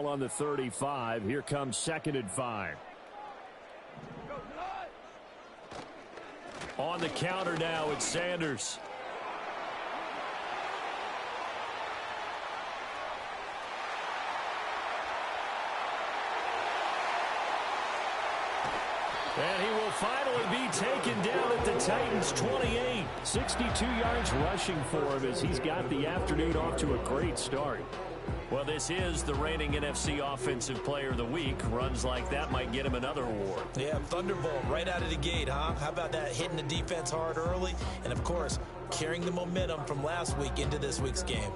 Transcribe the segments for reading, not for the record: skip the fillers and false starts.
ball on the 35. Here comes 2nd and 5. On the counter now, it's Sanders. And he will finally be taken down at the Titans' 28. 62 yards rushing for him as he's got the afternoon off to a great start. Well, this is the reigning NFC Offensive Player of the Week. Runs like that might get him another award. Yeah, Thunderbolt right out of the gate, huh? How about that, hitting the defense hard early? And, of course, carrying the momentum from last week into this week's game.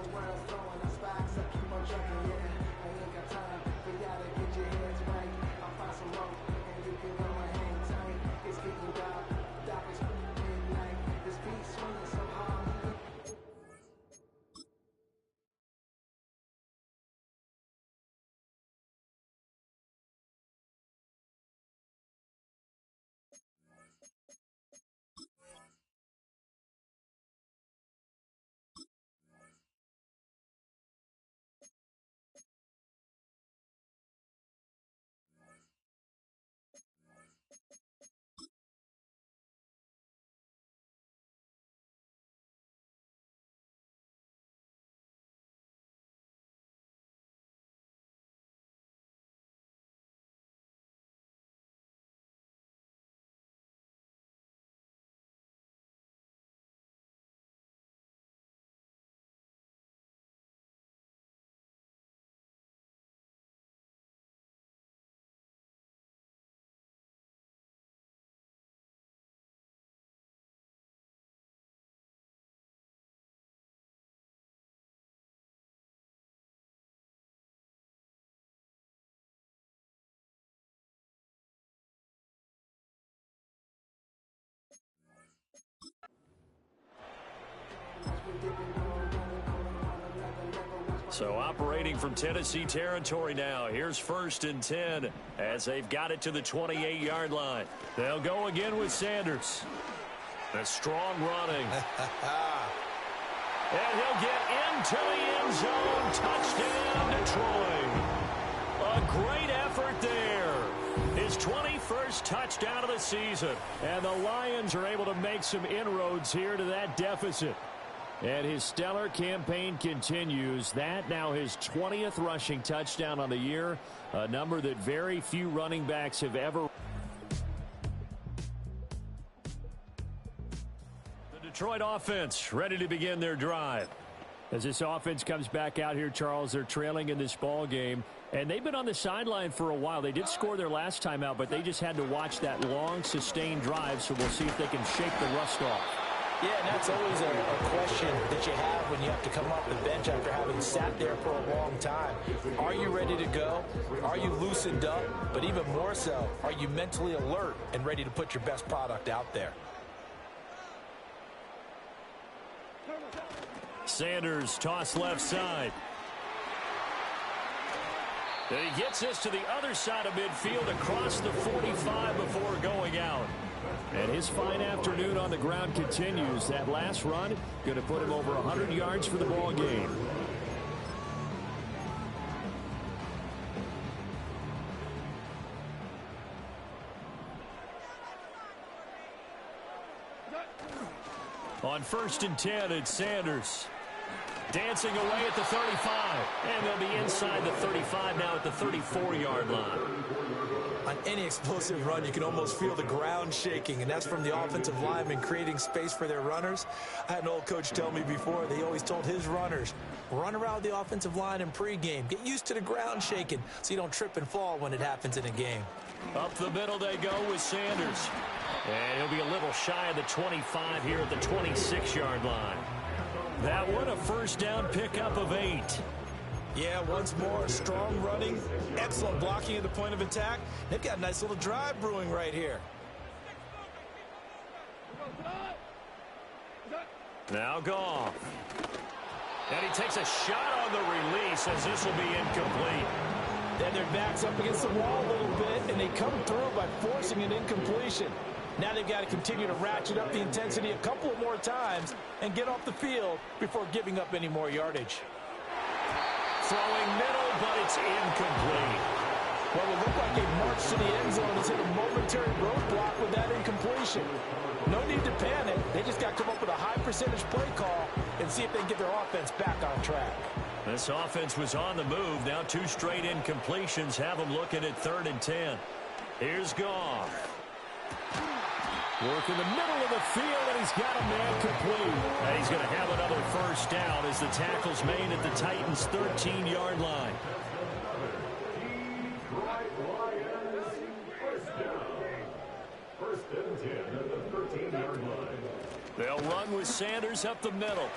So operating from Tennessee territory now. Here's 1st and 10 as they've got it to the 28-yard line. They'll go again with Sanders. A strong running. And he'll get into the end zone. Touchdown, Detroit. A great effort there. His 21st touchdown of the season. And the Lions are able to make some inroads here to that deficit. And his stellar campaign continues. That now his 20th rushing touchdown on the year, a number that very few running backs have ever. The Detroit offense ready to begin their drive. As this offense comes back out here, Charles, they're trailing in this ball game. And they've been on the sideline for a while. They did score their last time out, but they just had to watch that long, sustained drive. So we'll see if they can shake the rust off. Yeah, and that's always a question that you have when you have to come off the bench after having sat there for a long time. Are you ready to go? Are you loosened up? But even more so, are you mentally alert and ready to put your best product out there? Sanders toss left side. And he gets this to the other side of midfield across the 45 before going out. And his fine afternoon on the ground continues. That last run going to put him over 100 yards for the ball game. On 1st and 10, it's Sanders. Dancing away at the 35. And they'll be inside the 35 now at the 34-yard line. On any explosive run, you can almost feel the ground shaking, and that's from the offensive linemen creating space for their runners. I had an old coach tell me before, they always told his runners, run around the offensive line in pregame. Get used to the ground shaking so you don't trip and fall when it happens in a game. Up the middle they go with Sanders. And he'll be a little shy of the 25 here at the 26-yard line. That one a first down pickup of 8. Yeah, once more, strong running, excellent blocking at the point of attack. They've got a nice little drive brewing right here. Now Goff. And he takes a shot on the release as this will be incomplete. Then their back's up against the wall a little bit, and they come through by forcing an incompletion. Now they've got to continue to ratchet up the intensity a couple of more times and get off the field before giving up any more yardage. Throwing middle, but it's incomplete. Well, it looked like they marched to the end zone and hit a momentary roadblock with that incompletion. No need to panic. They just got to come up with a high percentage play call and see if they can get their offense back on track. This offense was on the move. Now 2 straight incompletions have them looking at 3rd and 10. Here's Goff. Work in the middle of the field, and he's got a man complete. And he's going to have another first down as the tackle's made at the Titans' 13-yard line. First and 10 at the 13-yard line. They'll run with Sanders up the middle.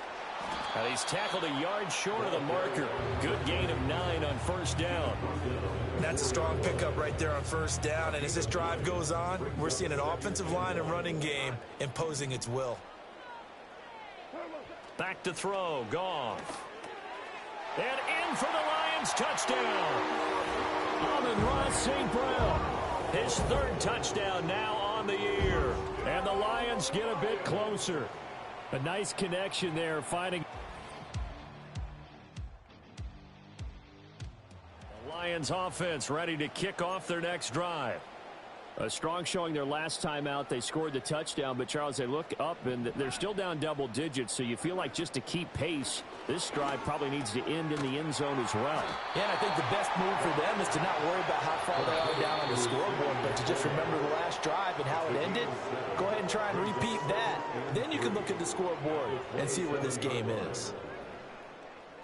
And he's tackled a yard short of the marker. Good gain of 9 on first down. That's a strong pickup right there on first down. And as this drive goes on, we're seeing an offensive line and running game imposing its will. Back to throw. Goff. And in for the Lions. Touchdown. Amon-Ra St. Brown. His 3rd touchdown now on the year. And the Lions get a bit closer. A nice connection there, finding the Lions offense ready to kick off their next drive. A strong showing their last time out. They scored the touchdown, but Charles, they look up and they're still down double digits, so you feel like just to keep pace, this drive probably needs to end in the end zone as well. Yeah, and I think the best move for them is to not worry about how far they are down on the scoreboard, but to just remember the last drive and how it ended. Go ahead and try and repeat that. Then you can look at the scoreboard and see where this game is.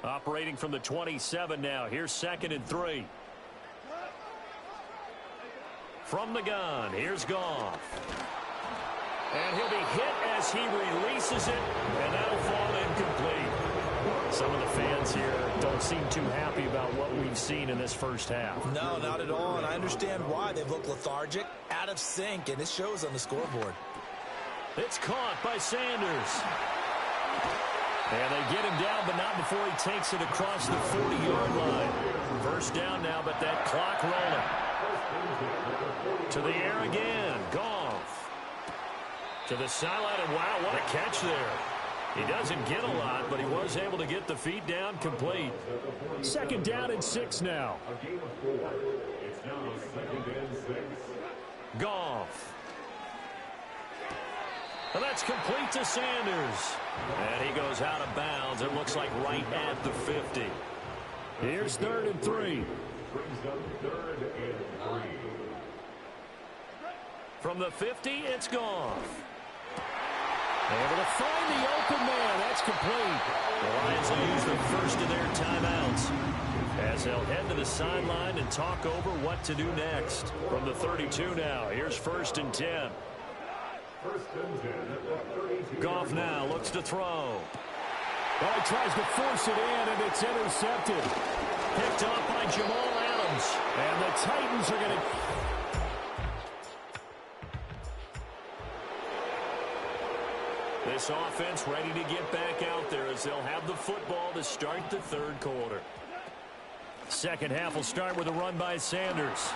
Operating from the 27 now. Here's 2nd and 3. From the gun, here's Goff. And he'll be hit as he releases it, and that'll fall incomplete. Some of the fans here don't seem too happy about what we've seen in this first half. No, not at all, and I understand why. They've looked lethargic, out of sync, and it shows on the scoreboard. It's caught by Sanders. And they get him down, but not before he takes it across the 40-yard line. First down now, but that clock rolling. To the air again. Goff. To the sideline, and wow, what a catch there. He doesn't get a lot, but he was able to get the feet down complete. 2nd down and 6 now. A game of 4. It's now 2nd and 6. Goff. And that's complete to Sanders. And he goes out of bounds. It looks like right at the 50. Here's 3rd and 3. Brings up 3rd and 3. From the 50, it's Goff. Able to find the open man. That's complete. The Lions will use the first of their timeouts as they'll head to the sideline and talk over what to do next. From the 32 now, here's 1st and 10. First and 10 at the 32. Goff now looks to throw. Well, he tries to force it in, and it's intercepted. Picked off by Jamal Adams. And the Titans are going to... This offense ready to get back out there as they'll have the football to start the 3rd quarter. Second half will start with a run by Sanders.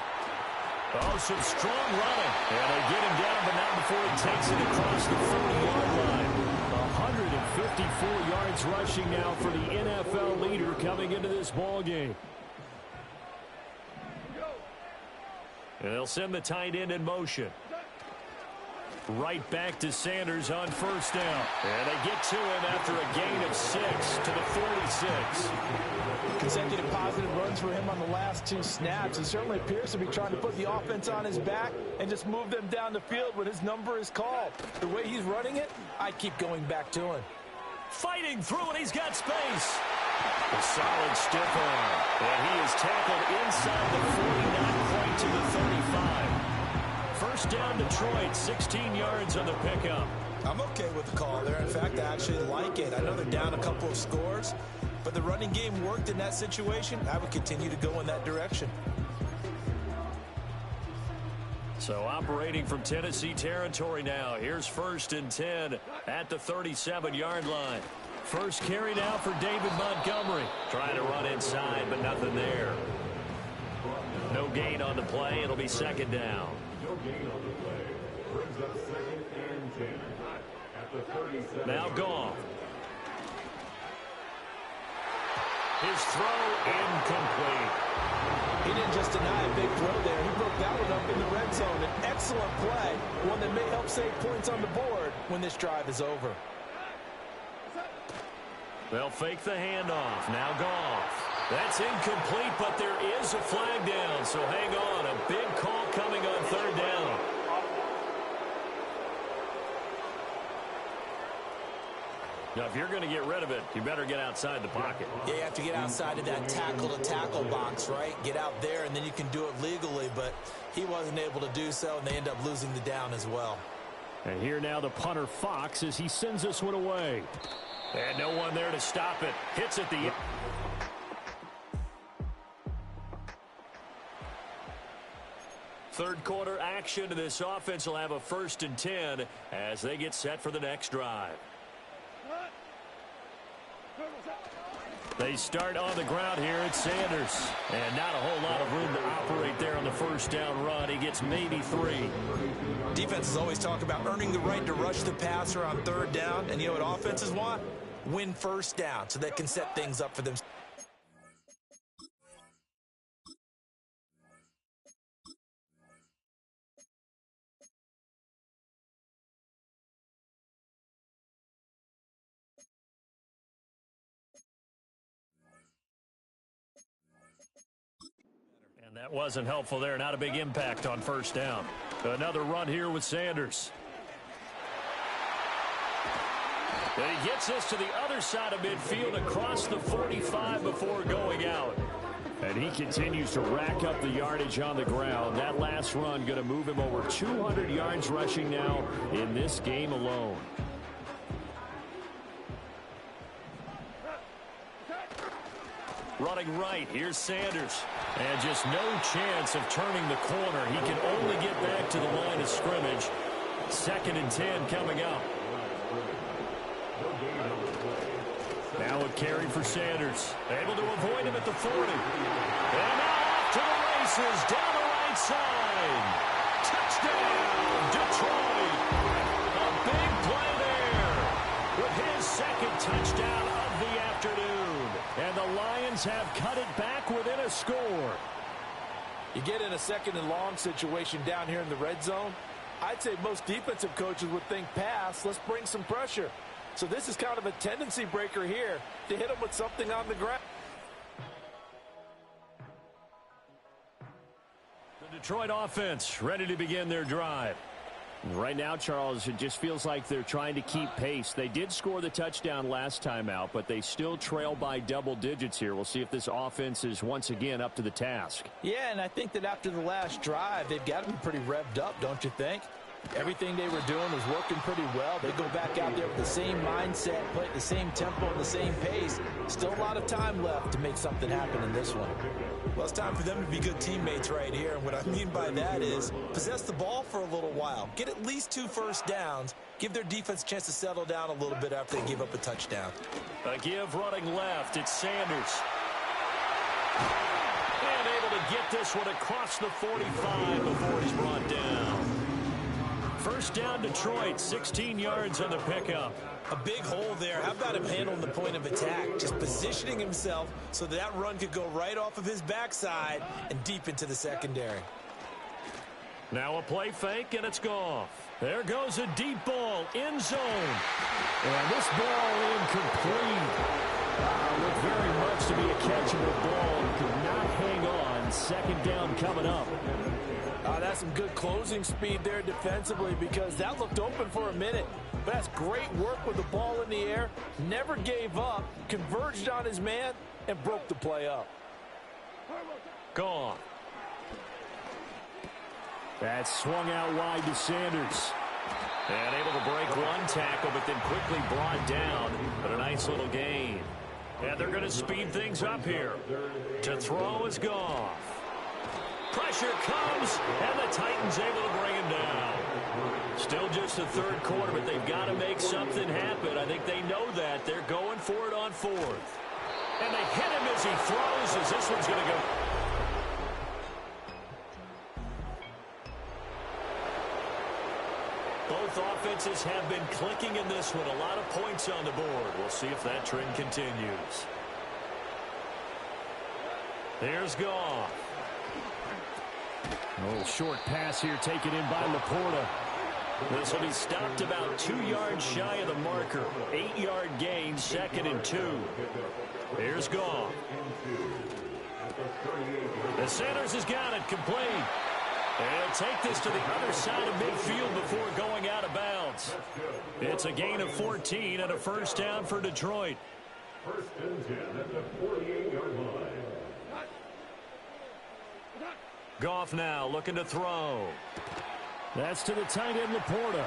Oh, some strong running. And they get him down, but not before he takes it across the 40-yard line. 154 yards rushing now for the NFL leader coming into this ball game. And they'll send the tight end in motion. Right back to Sanders on first down. And they get to him after a gain of 6 to the 46. Consecutive positive runs for him on the last 2 snaps. He certainly appears to be trying to put the offense on his back and just move them down the field when his number is called. The way he's running it, I keep going back to him. Fighting through, and he's got space. A solid stiff arm. And he is tackled inside the 40, not quite to the 35. First down Detroit, 16 yards on the pickup. I'm okay with the call there. In fact, I actually like it. I know they're down a couple of scores, but the running game worked in that situation. I would continue to go in that direction. So operating from Tennessee territory now. Here's 1st and 10 at the 37-yard line. First carry now for David Montgomery. Trying to run inside, but nothing there. No gain on the play. It'll be 2nd down. No gain on the play. Brings up 2nd and 10 at the 37. Now Goff. His throw incomplete. He didn't just deny a big throw there. He broke that one up in the red zone. An excellent play, one that may help save points on the board when this drive is over. They'll fake the handoff. Now Goff. That's incomplete, but there is a flag down, so hang on. A big call coming on third down. Now, if you're going to get rid of it, you better get outside the pocket. Yeah, you have to get outside of that tackle-to-tackle box, right? Get out there, and then you can do it legally, but he wasn't able to do so, and they end up losing the down as well. And here now the punter, Fox, as he sends this one away. And no one there to stop it. Hits at the end. Third quarter action, and this offense will have a 1st and 10 as they get set for the next drive. They start on the ground here at Sanders. And not a whole lot of room to operate there on the first down run. He gets maybe 3. Defenses always talk about earning the right to rush the passer on third down. And you know what offenses want? Win first down so they can set things up for themselves. And that wasn't helpful there. Not a big impact on first down. Another run here with Sanders. And he gets this to the other side of midfield across the 45 before going out. And he continues to rack up the yardage on the ground. That last run going to move him over 200 yards rushing now in this game alone. Running right, here's Sanders. And just no chance of turning the corner. He can only get back to the line of scrimmage. 2nd and 10 coming up. Now a carry for Sanders. Able to avoid him at the 40. And now off to the races down the right side. Touchdown, Detroit. A big play there with his 2nd touchdown of the afternoon. And the Lions have cut it back within a score. You get in a 2nd and long situation down here in the red zone. I'd say most defensive coaches would think pass. Let's bring some pressure. So this is kind of a tendency breaker here to hit him with something on the ground. The Detroit offense ready to begin their drive. Right now, Charles, it just feels like they're trying to keep pace. They did score the touchdown last time out, but they still trail by double digits here. We'll see if this offense is once again up to the task. Yeah, and I think that after the last drive, they've got to be pretty revved up, don't you think? Everything they were doing was working pretty well. They go back out there with the same mindset, play at the same tempo and the same pace. Still a lot of time left to make something happen in this one. Well, it's time for them to be good teammates right here. And what I mean by that is possess the ball for a little while. Get at least 2 first downs. Give their defense a chance to settle down a little bit after they give up a touchdown. A give running left. It's Sanders. And able to get this one across the 45 before he's brought down. First down, Detroit, 16 yards on the pickup. A big hole there. How about him handling the point of attack? Just positioning himself so that run could go right off of his backside and deep into the secondary. Now a play fake, and it's gone. There goes a deep ball, end zone. And this ball incomplete. Looked very much to be a catchable ball and could not hang on. 2nd down coming up. That's some good closing speed there defensively because that looked open for a minute. But that's great work with the ball in the air. Never gave up, converged on his man, and broke the play up. Gone. That swung out wide to Sanders. And able to break one tackle, but then quickly brought down. But a nice little gain. And they're going to speed things up here. To throw is Goff. Pressure comes, and the Titans able to bring him down. Still just the 3rd quarter, but they've got to make something happen. I think they know that. They're going for it on 4th. And they hit him as he throws, as this one's going to go. Both offenses have been clicking in this one. A lot of points on the board. We'll see if that trend continues. Here's Goff. A little short pass here taken in by Laporta. This will be stopped about 2 yards shy of the marker. 8-yard gain, 2nd and 2. Here's Goff. The Sanders has got it complete. He'll take this to the other side of midfield before going out of bounds. It's a gain of 14 and a first down for Detroit. First and 10 at the 48-yard line. Goff now looking to throw. That's to the tight end, Laporta.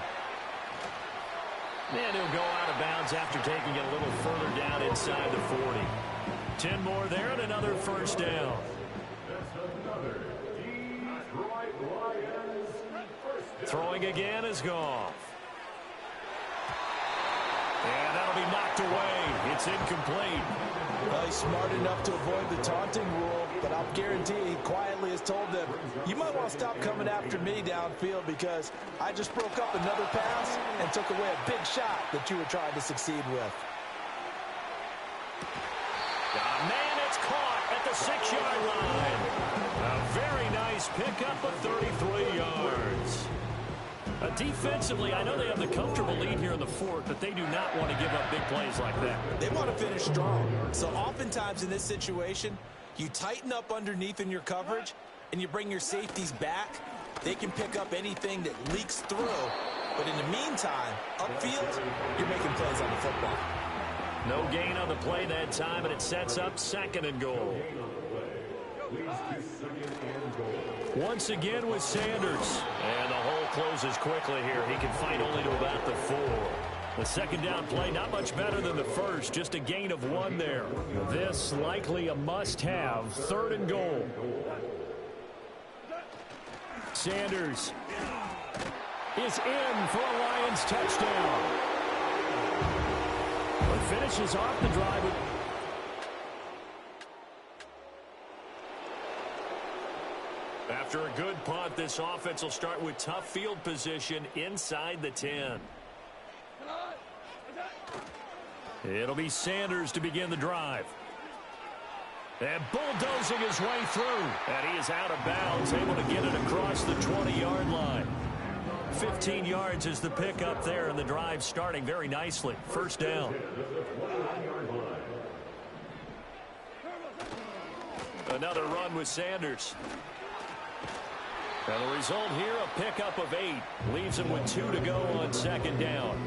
And he'll go out of bounds after taking it a little further down inside the 40. 10 more there and another first down. Throwing again is Goff. And that'll be knocked away. It's incomplete. Well, he's smart enough to avoid the taunting rule, but I'll guarantee he quietly has told them, you might want to stop coming after me downfield because I just broke up another pass and took away a big shot that you were trying to succeed with. Man, it's caught at the 6-yard line. A very nice pickup of 33 yards. Defensively, I know they have the comfortable lead here in the fourth, but they do not want to give up big plays like that. They want to finish strong. So oftentimes in this situation, you tighten up underneath in your coverage and you bring your safeties back. They can pick up anything that leaks through. But in the meantime, upfield, you're making plays on the football. No gain on the play that time, and it sets up 2nd and goal. Once again with Sanders. And the hole closes quickly here. He can fight only to about the 4. The second down play, not much better than the first. Just a gain of 1 there. This likely a must-have. 3rd and goal. Sanders is in for a Lions touchdown. But finishes off the drive with... After a good punt, this offense will start with tough field position inside the 10. It'll be Sanders to begin the drive. And bulldozing his way through. And he is out of bounds, able to get it across the 20-yard line. 15 yards is the pickup there, and the drive starting very nicely. First down. Another run with Sanders. And the result here, a pickup of 8. Leaves him with 2 to go on 2nd down.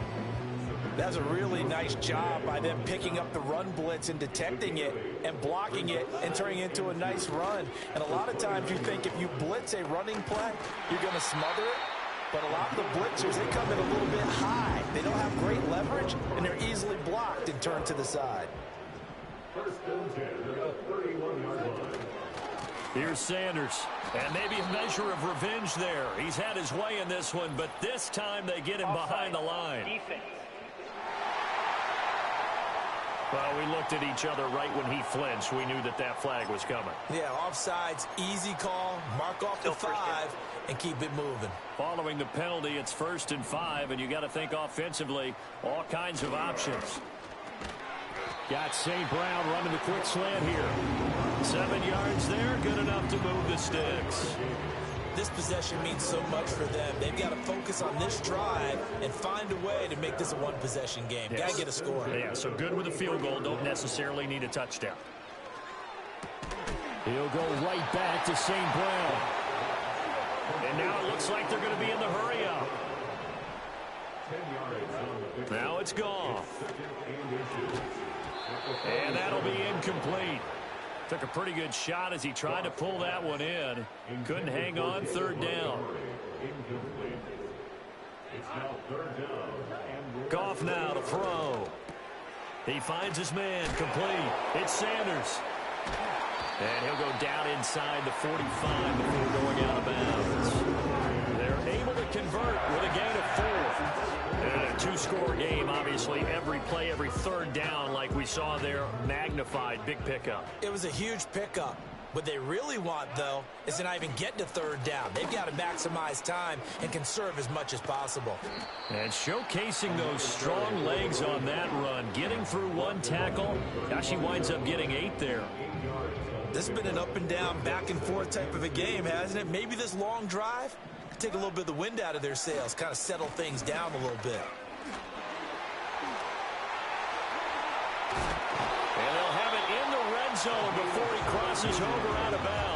That's a really nice job by them picking up the run blitz and detecting it and blocking it and turning it into a nice run. And a lot of times you think if you blitz a running play, you're going to smother it. But a lot of the blitzers, they come in a little bit high. They don't have great leverage, and they're easily blocked and turned to the side. First and 10 at the 31-yard line. Here's Sanders, and maybe a measure of revenge there. He's had his way in this one, but this time they get him behind the line. Defense. Well, we looked at each other right when he flinched. We knew that that flag was coming. Yeah, offsides, easy call, mark off the 5, and keep it moving. Following the penalty, it's 1st and 5, and you got to think offensively, all kinds of options. Got St. Brown running the quick slant here. 7 yards there, good enough to move the sticks. This possession means so much for them. They've got to focus on this drive and find a way to make this a one-possession game. Yes. Got to get a score. Yeah, so good with a field goal. Don't necessarily need a touchdown. He'll go right back to St. Brown. And now it looks like they're going to be in the hurry-up. Now it's Goff. And that'll be incomplete. Took a pretty good shot as he tried to pull that one in. Couldn't hang on. 3rd down. Goff now to throw. He finds his man complete. It's Sanders. And he'll go down inside the 45 before going out of bounds. They're able to convert with a gain of 4. And a 2-score game, obviously. Every play, every 3rd down, like we saw there, magnified. Big pickup. It was a huge pickup. What they really want, though, is to not even get to 3rd down. They've got to maximize time and conserve as much as possible. And showcasing those strong legs on that run. Getting through 1 tackle. Gosh, he winds up getting 8 there. This has been an up and down, back and forth type of a game, hasn't it? Maybe this long drive could take a little bit of the wind out of their sails, kind of settle things down a little bit. And they'll have it in the red zone before he crosses over out of bounds.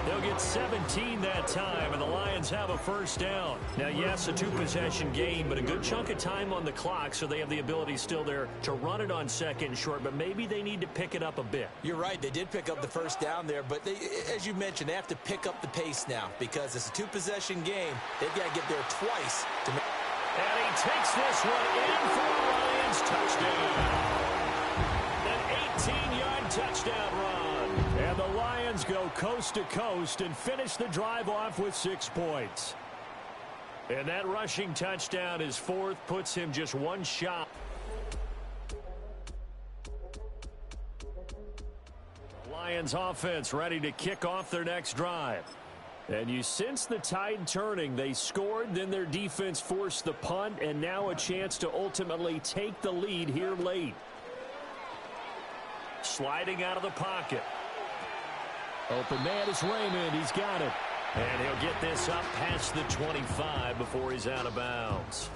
They'll get 17 that time, and the Lions have a first down. Now, yes, a two-possession game, but a good chunk of time on the clock, so they have the ability still there to run it on second and short, but maybe they need to pick it up a bit. You're right. They did pick up the first down there, but they, as you mentioned, they have to pick up the pace now because it's a two-possession game. They've got to get there twice to make. And he takes this one in for a Lions touchdown. An 18-yard touchdown run. And the Lions go coast to coast and finish the drive off with 6 points. And that rushing touchdown is fourth, puts him just one shot. Lions offense ready to kick off their next drive. And you sense the tide turning. They scored, then their defense forced the punt, and now a chance to ultimately take the lead here late. Sliding out of the pocket. Open man is Raymond. He's got it. And he'll get this up past the 25 before he's out of bounds.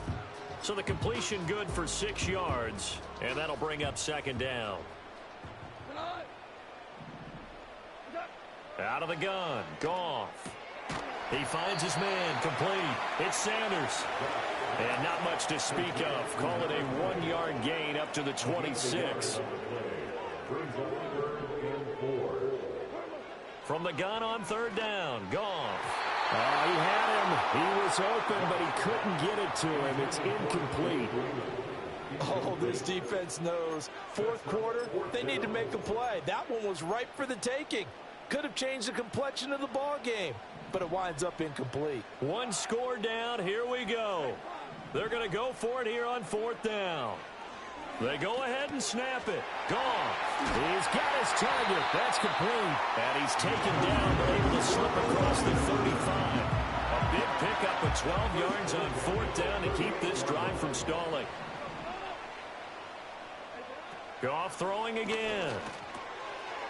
So the completion good for 6 yards, and that'll bring up second down. Out of the gun. Goff. He finds his man. Complete. It's Sanders. And not much to speak of. Call it a 1-yard gain up to the 26. From the gun on third down. Goff. He had him. He was open, but he couldn't get it to him. It's incomplete. Oh, this defense knows. Fourth quarter, they need to make a play. That one was ripe for the taking. Could have changed the complexion of the ball game, but it winds up incomplete. One score down. Here we go. They're going to go for it here on fourth down. They go ahead and snap it. Goff. He's got his target. That's complete. And he's taken down, but able to slip across the 35. A big pickup of 12 yards on fourth down to keep this drive from stalling. Goff throwing again.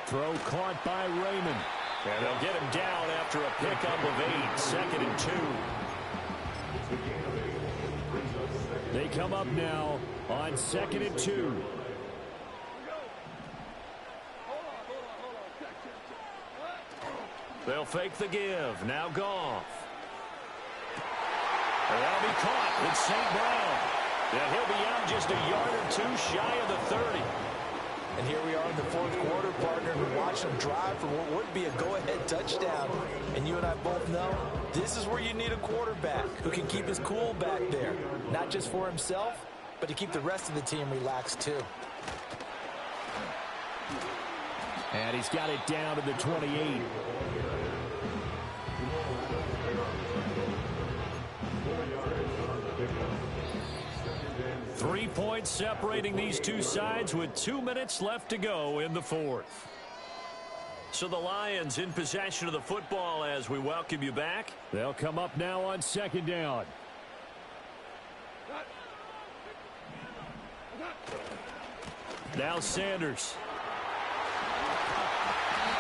Throw caught by Raymond. And they'll get him down after a pickup of 8. Second and 2. They come up now on second and 2. They'll fake the give. Now Goff. And that'll be caught. It's St. Brown. And he'll be out just a yard or two shy of the 30. And here we are in the fourth quarter, partner, and watch them drive for what would be a go-ahead touchdown. And you and I both know this is where you need a quarterback who can keep his cool back there. Not just for himself, but to keep the rest of the team relaxed too. And he's got it down to the 28. Three points separating these two sides with 2 minutes left to go in the fourth. So the Lions in possession of the football as we welcome you back. They'll come up now on second down. Now Sanders.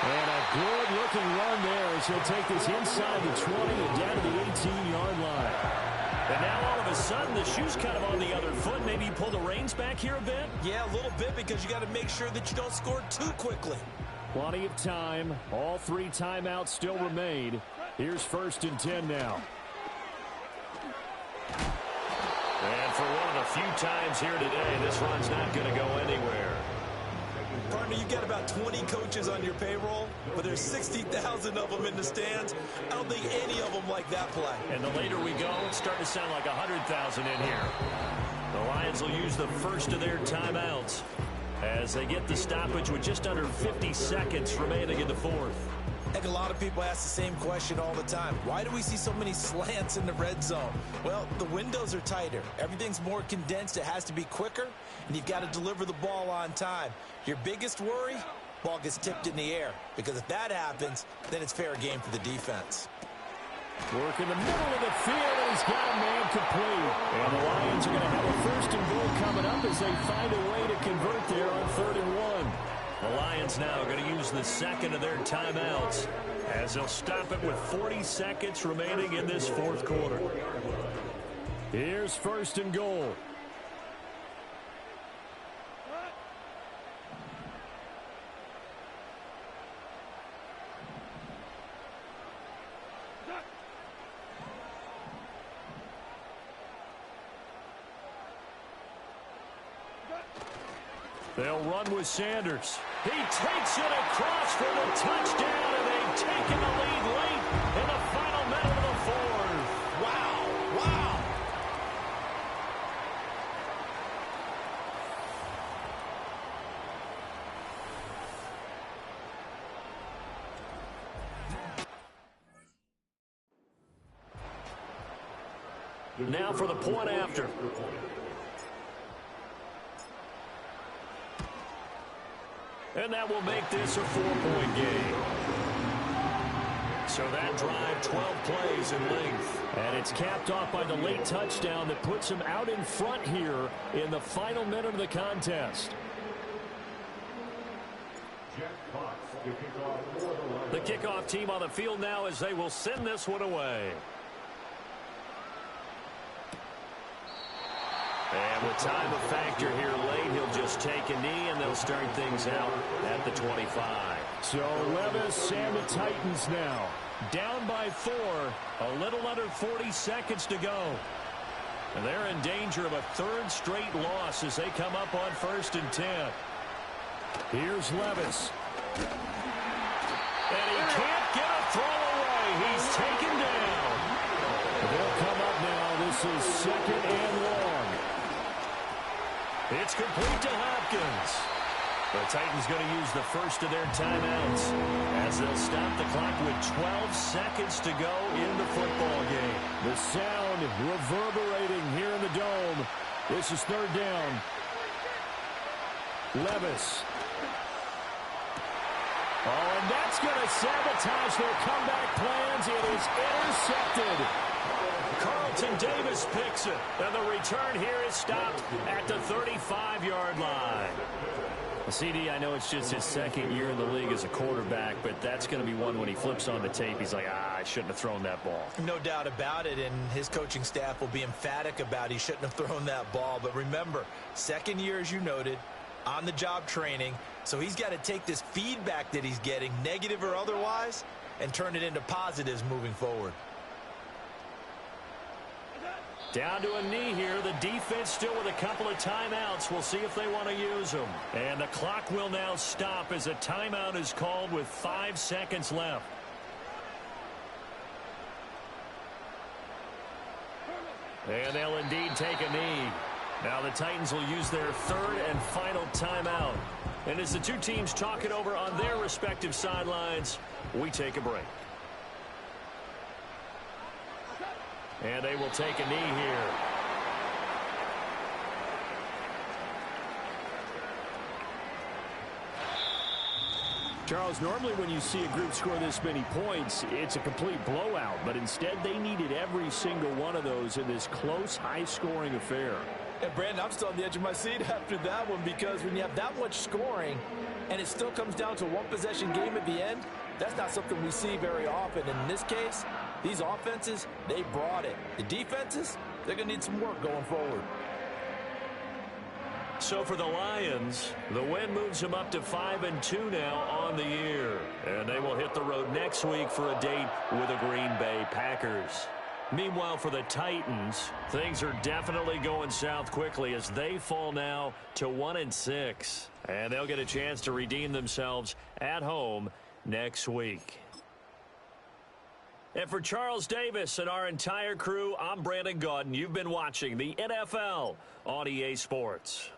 And a good-looking run there as he'll take this inside the 20 and down to the 18-yard line. And now all of a sudden the shoe's kind of on the other foot. Maybe you pull the reins back here a bit? Yeah, a little bit because you got to make sure that you don't score too quickly. Plenty of time. All 3 timeouts still remain. Here's first and 10 now. And for one of the few times here today, this run's not going to go anywhere. Partner, you've got about 20 coaches on your payroll, but there's 60,000 of them in the stands. I don't think any of them like that play. And the later we go, it's starting to sound like 100,000 in here. The Lions will use the first of their timeouts as they get the stoppage with just under 50 seconds remaining in the fourth. Heck, a lot of people ask the same question all the time. Why do we see so many slants in the red zone? Well, the windows are tighter. Everything's more condensed. It has to be quicker, and you've got to deliver the ball on time. Your biggest worry? Ball gets tipped in the air, because if that happens, then it's fair game for the defense. Work in the middle of the field, and he's got a man complete. And the Lions are going to have a first and goal coming up as they find a way to convert there on 3rd and 1. The Lions now are going to use the second of their timeouts as they'll stop it with 40 seconds remaining in this fourth quarter. Here's first and goal. They'll run with Sanders. He takes it across for the touchdown, and they've taken the lead late in the final minute of the fourth. Wow, wow. Now for the point after. And that will make this a 4-point game. So that drive, 12 plays in length. And it's capped off by the late touchdown that puts him out in front here in the final minute of the contest. The kickoff team on the field now as they will send this one away. And with time a factor here late, he'll just take a knee, and they'll start things out at the 25. So Levis and the Titans now down by 4, a little under 40 seconds to go. And they're in danger of a third straight loss as they come up on 1st and 10. Here's Levis. And he can't get a throw away. He's taken down. They'll come up now. This is 2nd and long. It's complete to Hopkins. The Titans going to use the first of their timeouts as they'll stop the clock with 12 seconds to go in the football game. The sound reverberating here in the dome. This is 3rd down. Levis. Oh, and that's going to sabotage their comeback plans. It is intercepted. Carlton Davis picks it, and the return here is stopped at the 35-yard line. CD, I know it's just his 2nd year in the league as a quarterback, but that's going to be one when he flips on the tape. He's like, I shouldn't have thrown that ball. No doubt about it, and his coaching staff will be emphatic about he shouldn't have thrown that ball. But remember, 2nd year, as you noted, on-the-job training, so he's got to take this feedback that he's getting, negative or otherwise, and turn it into positives moving forward. Down to a knee here. The defense still with a couple of timeouts. We'll see if they want to use them. And the clock will now stop as a timeout is called with 5 seconds left. And they'll indeed take a knee. Now the Titans will use their 3rd and final timeout. And as the two teams talk it over on their respective sidelines, we take a break. And they will take a knee here. Charles, normally when you see a group score this many points, it's a complete blowout. But instead, they needed every single one of those in this close, high-scoring affair. And, Brandon, I'm still on the edge of my seat after that one because when you have that much scoring and it still comes down to a one-possession game at the end, that's not something we see very often. In this case, these offenses, they brought it. The defenses, they're going to need some work going forward. So for the Lions, the win moves them up to 5-2 now on the year. And they will hit the road next week for a date with the Green Bay Packers. Meanwhile, for the Titans, things are definitely going south quickly as they fall now to 1-6. And they'll get a chance to redeem themselves at home next week. And for Charles Davis and our entire crew, I'm Brandon Gaudin. You've been watching the NFL on EA Sports.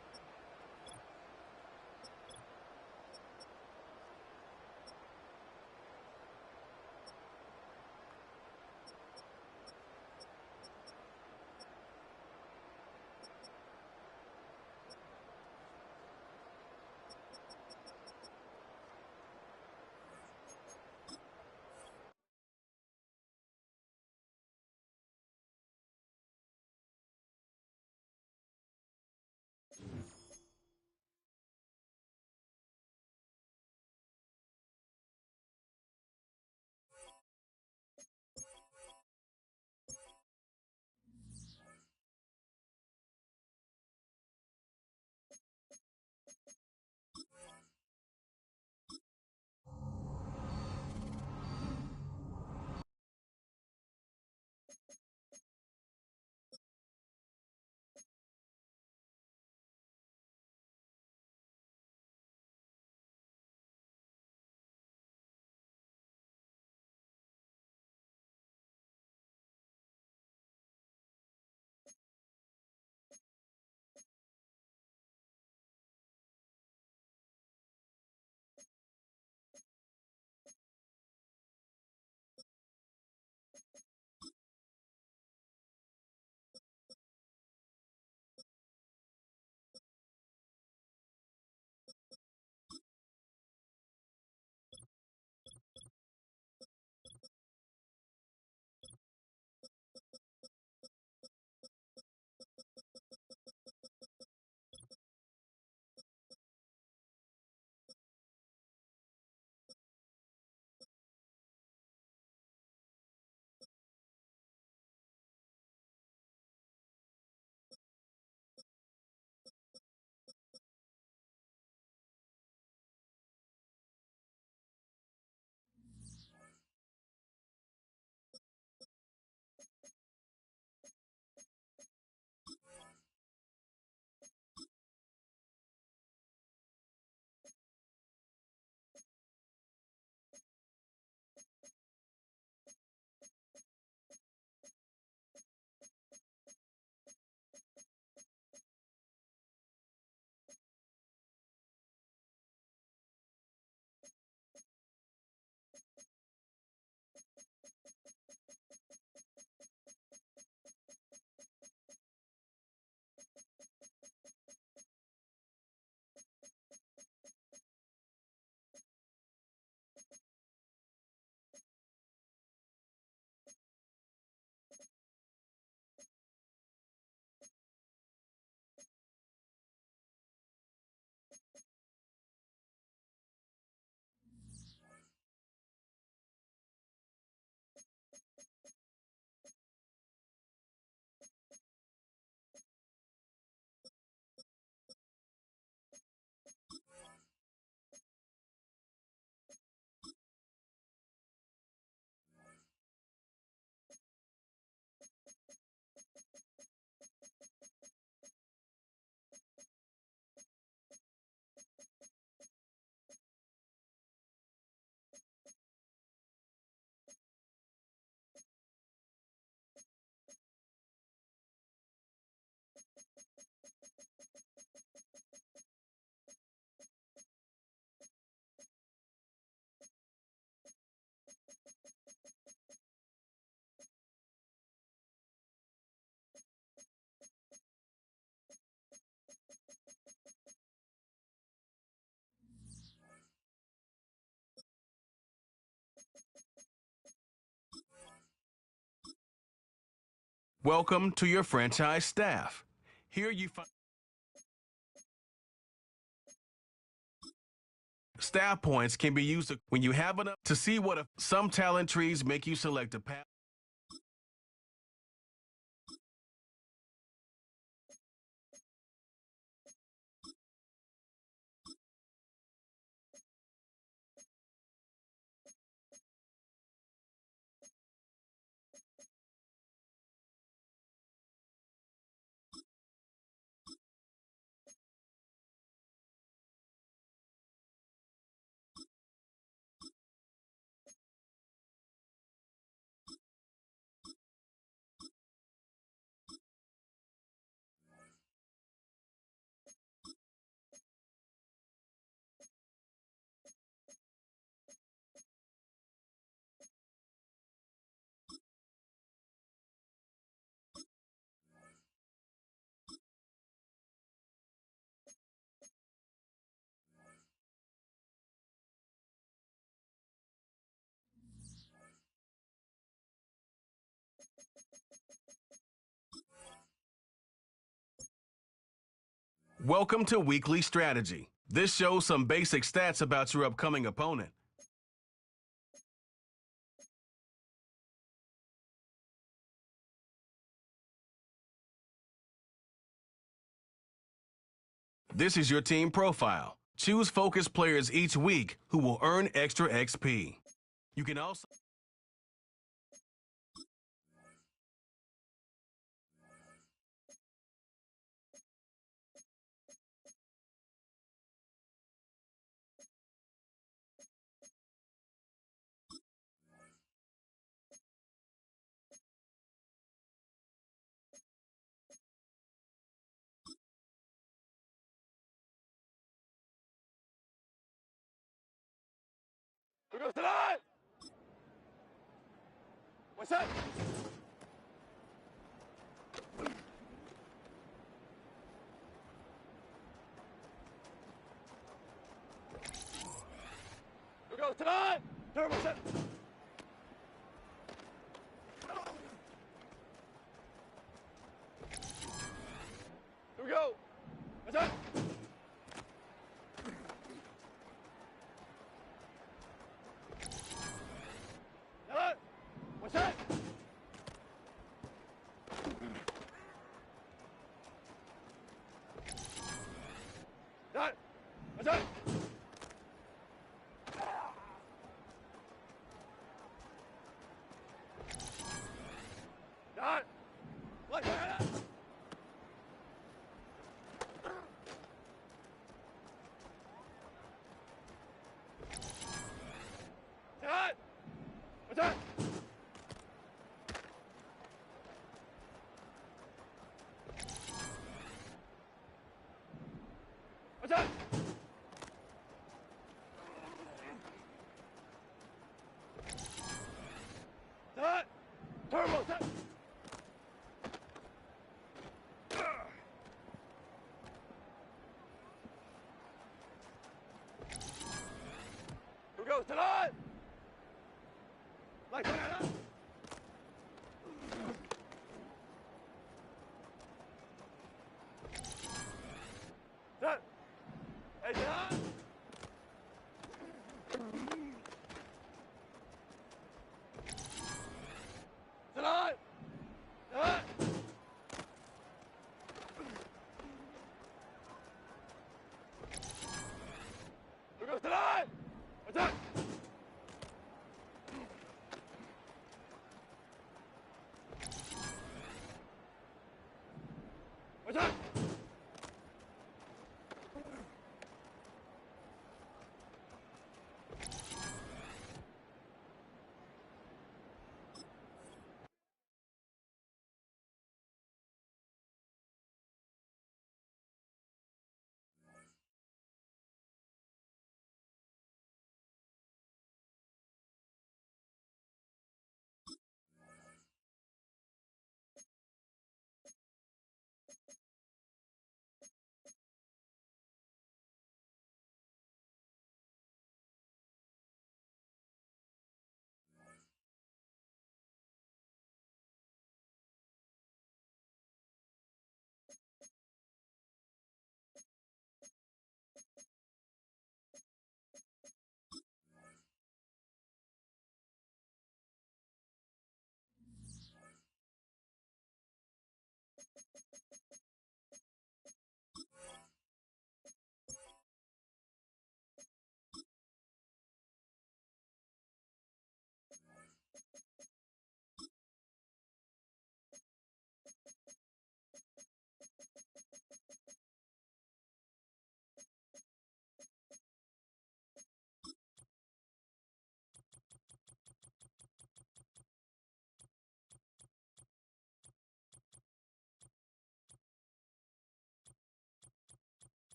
Welcome to your franchise staff. Here you find staff points can be used when you have enough to see what some talent trees make you select a path. Welcome to Weekly Strategy. This shows some basic stats about your upcoming opponent. This is your team profile. Choose focus players each week who will earn extra XP. You can also Who goes tonight? What's that? Who goes tonight? Turbo set. Here we go. What's that? What's that? That. What's that? That. Like that. That. What's that? What's that? That. Turbo set. Who goes tonight? Like that. That. Hey, that. Tonight. That. Who goes tonight? What's that? What's that?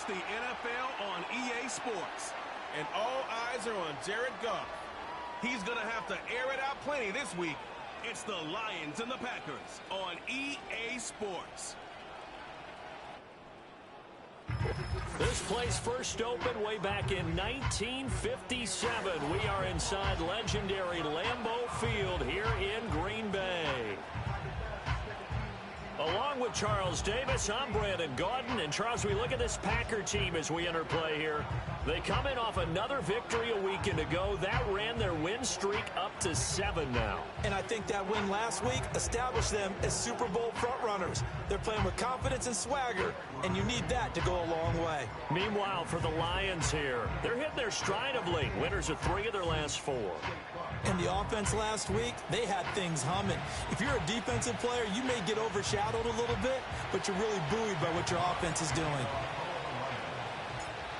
the NFL on EA Sports. And all eyes are on Jared Goff. He's going to have to air it out plenty this week. It's the Lions and the Packers on EA Sports. This place first opened way back in 1957. We are inside legendary Lambeau Field here in Green Bay. Along with Charles Davis, I'm Brandon Gaudin. And Charles, we look at this Packer team as we enter play here. They come in off another victory a weekend ago. That ran their win streak up to 7 now. And I think that win last week established them as Super Bowl frontrunners. They're playing with confidence and swagger, and you need that to go a long way. Meanwhile, for the Lions here, they're hitting their stride of late. Winners of 3 of their last 4. And the offense last week, they had things humming. If you're a defensive player, you may get overshadowed a little bit, but you're really buoyed by what your offense is doing.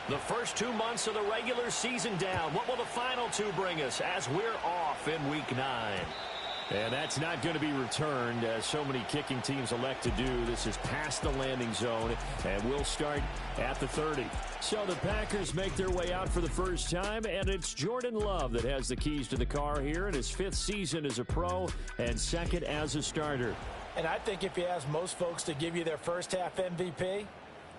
The first 2 months of the regular season down. What will the final 2 bring us as we're off in Week 9? And that's not going to be returned, as so many kicking teams elect to do. This is past the landing zone, and we'll start at the 30. So the Packers make their way out for the first time, and it's Jordan Love that has the keys to the car here in his 5th season as a pro and 2nd as a starter. And I think if you ask most folks to give you their first half MVP,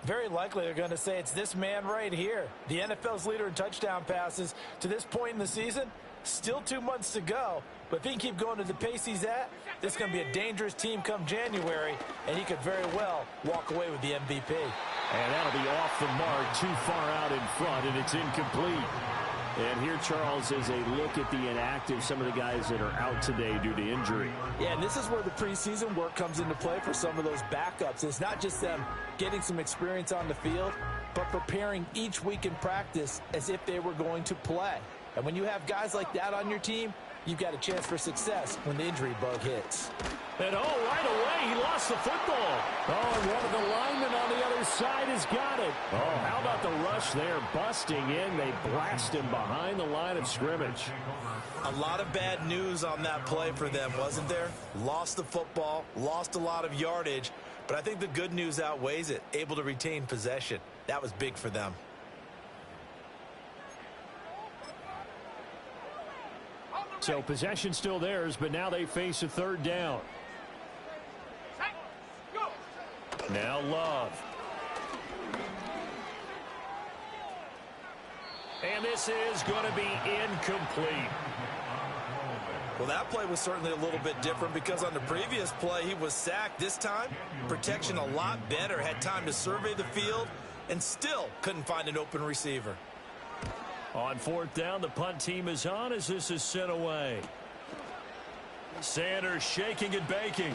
very likely they're going to say it's this man right here. The NFL's leader in touchdown passes to this point in the season. Still 2 months to go. But if he can keep going at the pace he's at, this is going to be a dangerous team come January, and he could very well walk away with the MVP. And that'll be off the mark, too far out in front, and it's incomplete. And here, Charles, is a look at the inactive, some of the guys that are out today due to injury. Yeah, and this is where the preseason work comes into play for some of those backups. It's not just them getting some experience on the field, but preparing each week in practice as if they were going to play. And when you have guys like that on your team, you've got a chance for success when the injury bug hits. And right away, he lost the football. And one of the linemen on the other side has got it. How about the rush there? Busting in, they blast him behind the line of scrimmage. A lot of bad news on that play for them, wasn't there? Lost the football, lost a lot of yardage, but I think the good news outweighs it. Able to retain possession. That was big for them. So possession still theirs, but now they face a 3rd down. Now Love. And this is going to be incomplete. Well, that play was certainly a little bit different because on the previous play, he was sacked. This time, protection a lot better. Had time to survey the field and still couldn't find an open receiver. On 4th down, the punt team is on as this is sent away. Sanders shaking and baking.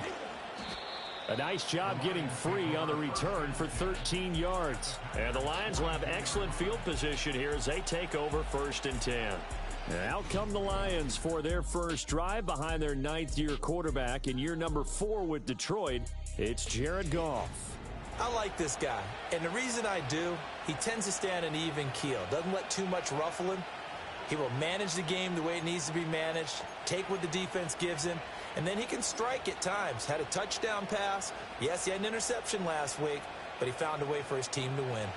A nice job getting free on the return for 13 yards. And the Lions will have excellent field position here as they take over 1st and 10. And out come the Lions for their first drive behind their 9th-year quarterback in year number 4 with Detroit. It's Jared Goff. I like this guy, and the reason I do, he tends to stay on an even keel. Doesn't let too much ruffle him. He will manage the game the way it needs to be managed, take what the defense gives him, and then he can strike at times. Had a touchdown pass. Yes, he had an interception last week, but he found a way for his team to win.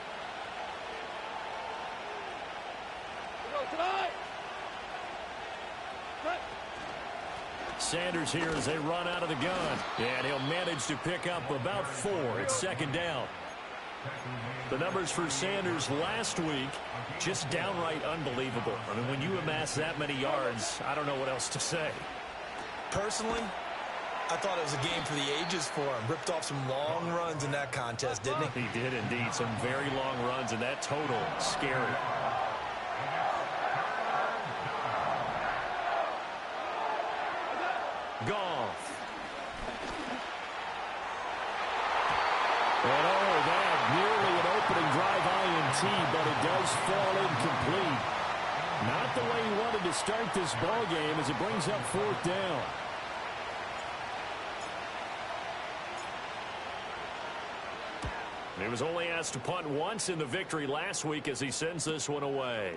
Sanders here as they run out of the gun. And he'll manage to pick up about 4. It's 2nd down. The numbers for Sanders last week, just downright unbelievable. I mean, when you amass that many yards, I don't know what else to say. Personally, I thought it was a game for the ages for him. Ripped off some long runs in that contest, didn't he? He did indeed. Some very long runs, and that total, scary. Goff. And that nearly an opening drive INT, but it does fall incomplete. Not the way he wanted to start this ball game as it brings up 4th down. He was only asked to punt once in the victory last week as he sends this one away.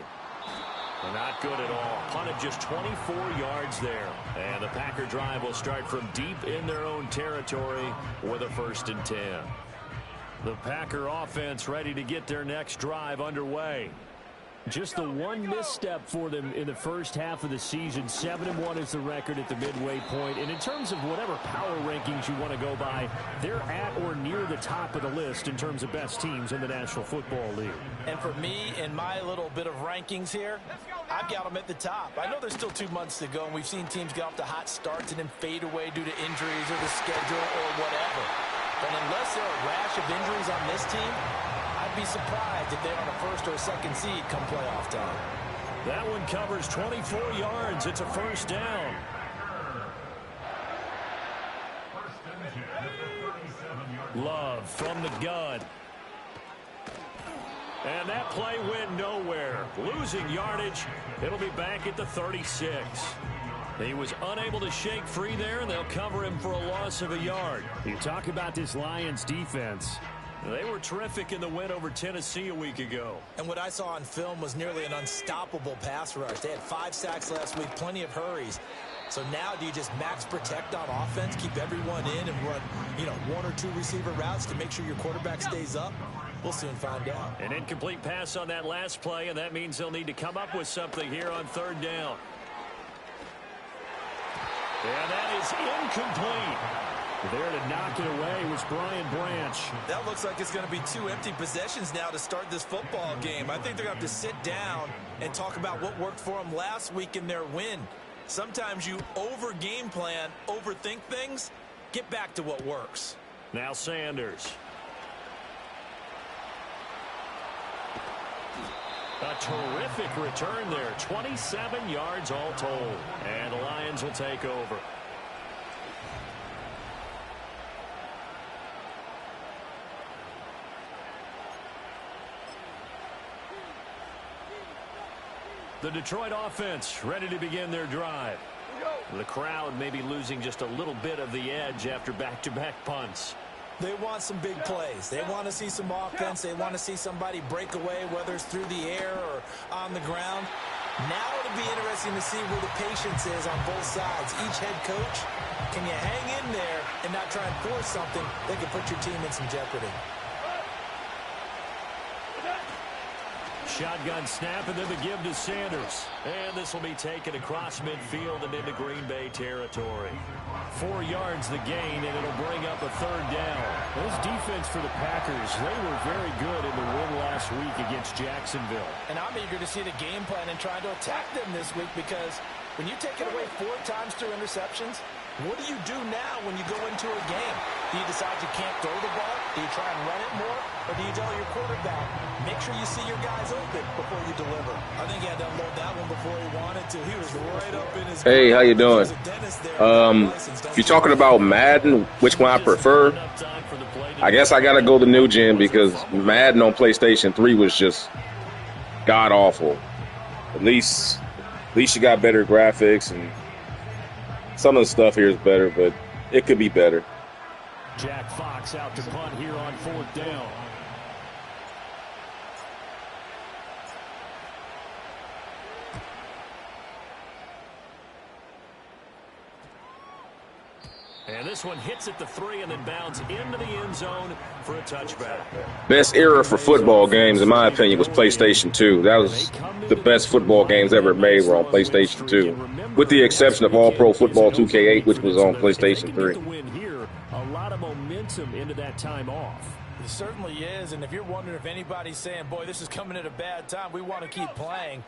Not good at all. Punted just 24 yards there. And the Packer drive will start from deep in their own territory with a 1st and 10. The Packer offense ready to get their next drive underway. Just the one misstep for them in the first half of the season. 7-1 is the record at the midway point. And in terms of whatever power rankings you want to go by, they're at or near the top of the list in terms of best teams in the National Football League. And for me, in my little bit of rankings here, I've got them at the top. I know there's still 2 months to go, and we've seen teams get off to hot starts and then fade away due to injuries or the schedule or whatever. But unless there are a rash of injuries on this team, I'd be surprised if they're on a first or a second seed come playoff time. That one covers 24 yards. It's a first down. Love from the gun. And that play went nowhere. Losing yardage. It'll be back at the 36. He was unable to shake free there, and they'll cover him for a loss of a yard. You talk about this Lions defense. They were terrific in the win over Tennessee a week ago. And what I saw on film was nearly an unstoppable pass rush. They had 5 sacks last week, plenty of hurries. So now do you just max protect on offense, keep everyone in and run, 1 or 2 receiver routes to make sure your quarterback stays up? We'll soon find out. An incomplete pass on that last play, and that means they'll need to come up with something here on 3rd down. And that is incomplete. There to knock it away was Brian Branch. That looks like it's going to be 2 empty possessions now to start this football game. I think they're going to have to sit down and talk about what worked for them last week in their win. Sometimes you over-game plan, overthink things. Get back to what works. Now Sanders. A terrific return there. 27 yards all told. And the Lions will take over. The Detroit offense ready to begin their drive. The crowd may be losing just a little bit of the edge after back-to-back punts. They want some big plays. They want to see some offense. They want to see somebody break away, whether it's through the air or on the ground. Now it'll be interesting to see where the patience is on both sides. Each head coach, can you hang in there and not try and force something that could put your team in some jeopardy? Shotgun snap, and then the give to Sanders. And this will be taken across midfield and into Green Bay territory. 4 yards the gain, and it'll bring up a 3rd down. This defense for the Packers, they were very good in the win last week against Jacksonville. And I'm eager to see the game plan and trying to attack them this week, because when you take it away 4 times through interceptions, what do you do now when you go into a game? Do you decide you can't throw the ball? Do you try and run it more? Or do you tell your quarterback, make sure you see your guys open before you deliver? I think he had to unload that one before he wanted to. He was right up in his... Hey, how you doing? If you're talking about Madden, which one I prefer, I guess I got to go the new gen, because Madden on PlayStation 3 was just god-awful. At least you got better graphics, and some of the stuff here is better, but it could be better. Jack Fox out to punt here on 4th down. And this one hits at the 3 and then bounds into the end zone for a touchback. Best era for football games, in my opinion, was PlayStation 2. That was the best football games ever made were on PlayStation 2, with the exception of All Pro Football 2K8, which was on PlayStation 3. A lot of momentum into that time off. It certainly is, and if you're wondering if anybody's saying, boy, this is coming at a bad time, we want to keep playing,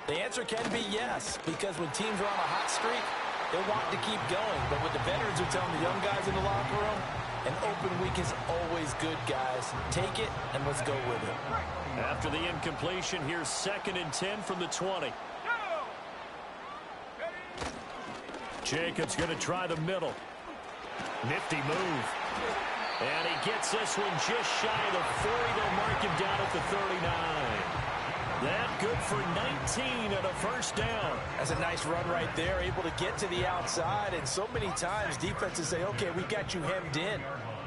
the answer can be yes, because when teams are on a hot streak, they want to keep going. But what the veterans are telling the young guys in the locker room, an open week is always good, guys. Take it, and let's go with it. After the incompletion, here's 2nd and 10 from the 20. Jacobs going to try the middle. Nifty move. And he gets this one just shy of the 40. They'll mark him down at the 39. That good for 19 and a first down. That's a nice run right there, able to get to the outside. And so many times defenses say, okay, we got you hemmed in.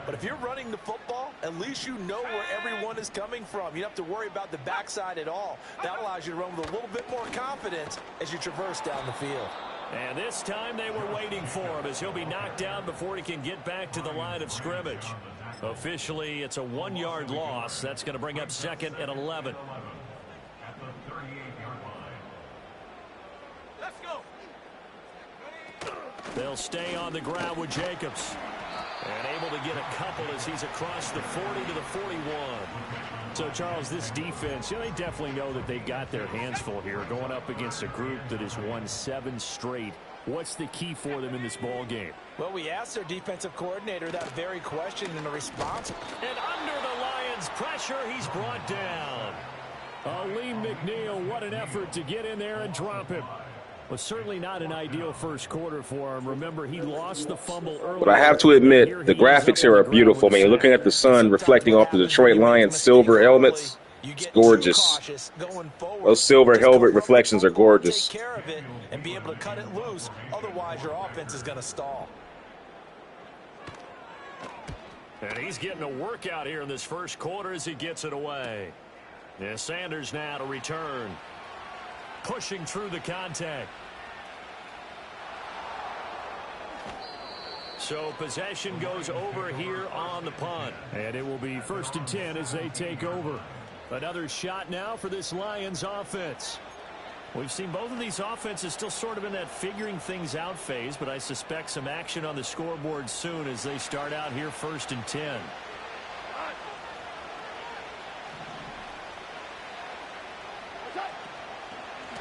But if you're running the football, at least you know where everyone is coming from. You don't have to worry about the backside at all. That allows you to run with a little bit more confidence as you traverse down the field. And this time they were waiting for him as he'll be knocked down before he can get back to the line of scrimmage. Officially, it's a 1-yard loss. That's going to bring up 2nd and 11. Let's go. They'll stay on the ground with Jacobs. And able to get a couple as he's across the 40 to the 41. So, Charles, this defense, they definitely know that they've got their hands full here going up against a group that has won 7 straight. What's the key for them in this ball game? Well, we asked their defensive coordinator that very question in the response. And under the Lions' pressure, he's brought down. Lee McNeil, what an effort to get in there and drop him. Was certainly not an ideal first quarter for him. Remember, he lost the fumble early. But I have to admit, the graphics here are beautiful. I mean, looking at the sun reflecting off the Detroit Lions silver helmets, it's gorgeous. Those silver helmet reflections are gorgeous. Take care of it and be able to cut it loose. Otherwise, your offense is going to stall. And he's getting a workout here in this first quarter as he gets it away. Yeah, Sanders now to return. Pushing through the contact. So possession goes over here on the punt. And it will be 1st and 10 as they take over. Another shot now for this Lions offense. We've seen both of these offenses still sort of in that figuring things out phase, but I suspect some action on the scoreboard soon as they start out here 1st and 10.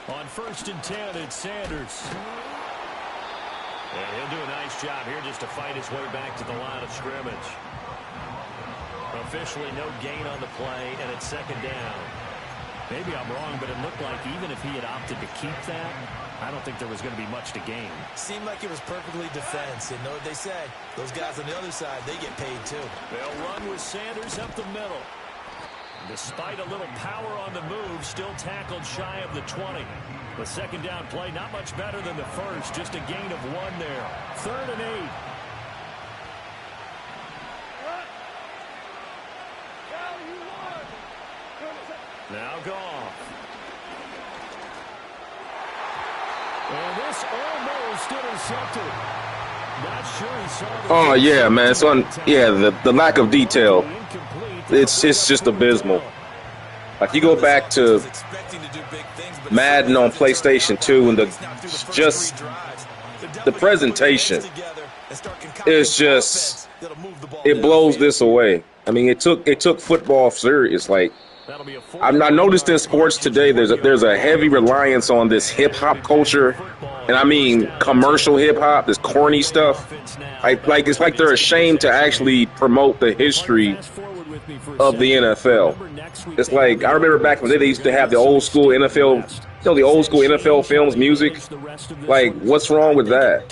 On 1st and 10, it's Sanders. And he'll do a nice job here just to fight his way back to the line of scrimmage. Officially no gain on the play, and it's 2nd down. Maybe I'm wrong, but it looked like even if he had opted to keep that, I don't think there was going to be much to gain. Seemed like it was perfectly defense. And know what they say? Those guys on the other side, they get paid too. They'll run with Sanders up the middle. Despite a little power on the move, still tackled shy of the 20. The 2nd down play, not much better than the first, just a gain of 1 there. 3rd and 8. Now Goff. And this almost intercepted. Not sure he saw the Oh, yeah, man. It's on. Yeah, the lack of detail. It's just abysmal. Like, you go back to Madden on PlayStation 2 and the presentation is just, it blows this away. I mean, it took football serious. Like, I noticed in sports today there's a heavy reliance on this hip hop culture, and I mean commercial hip hop, this corny stuff. Like it's like they're ashamed to actually promote the history of the NFL. It's like, I remember back in the day they used to have the old school NFL, the old school NFL films music. Like, what's wrong with that?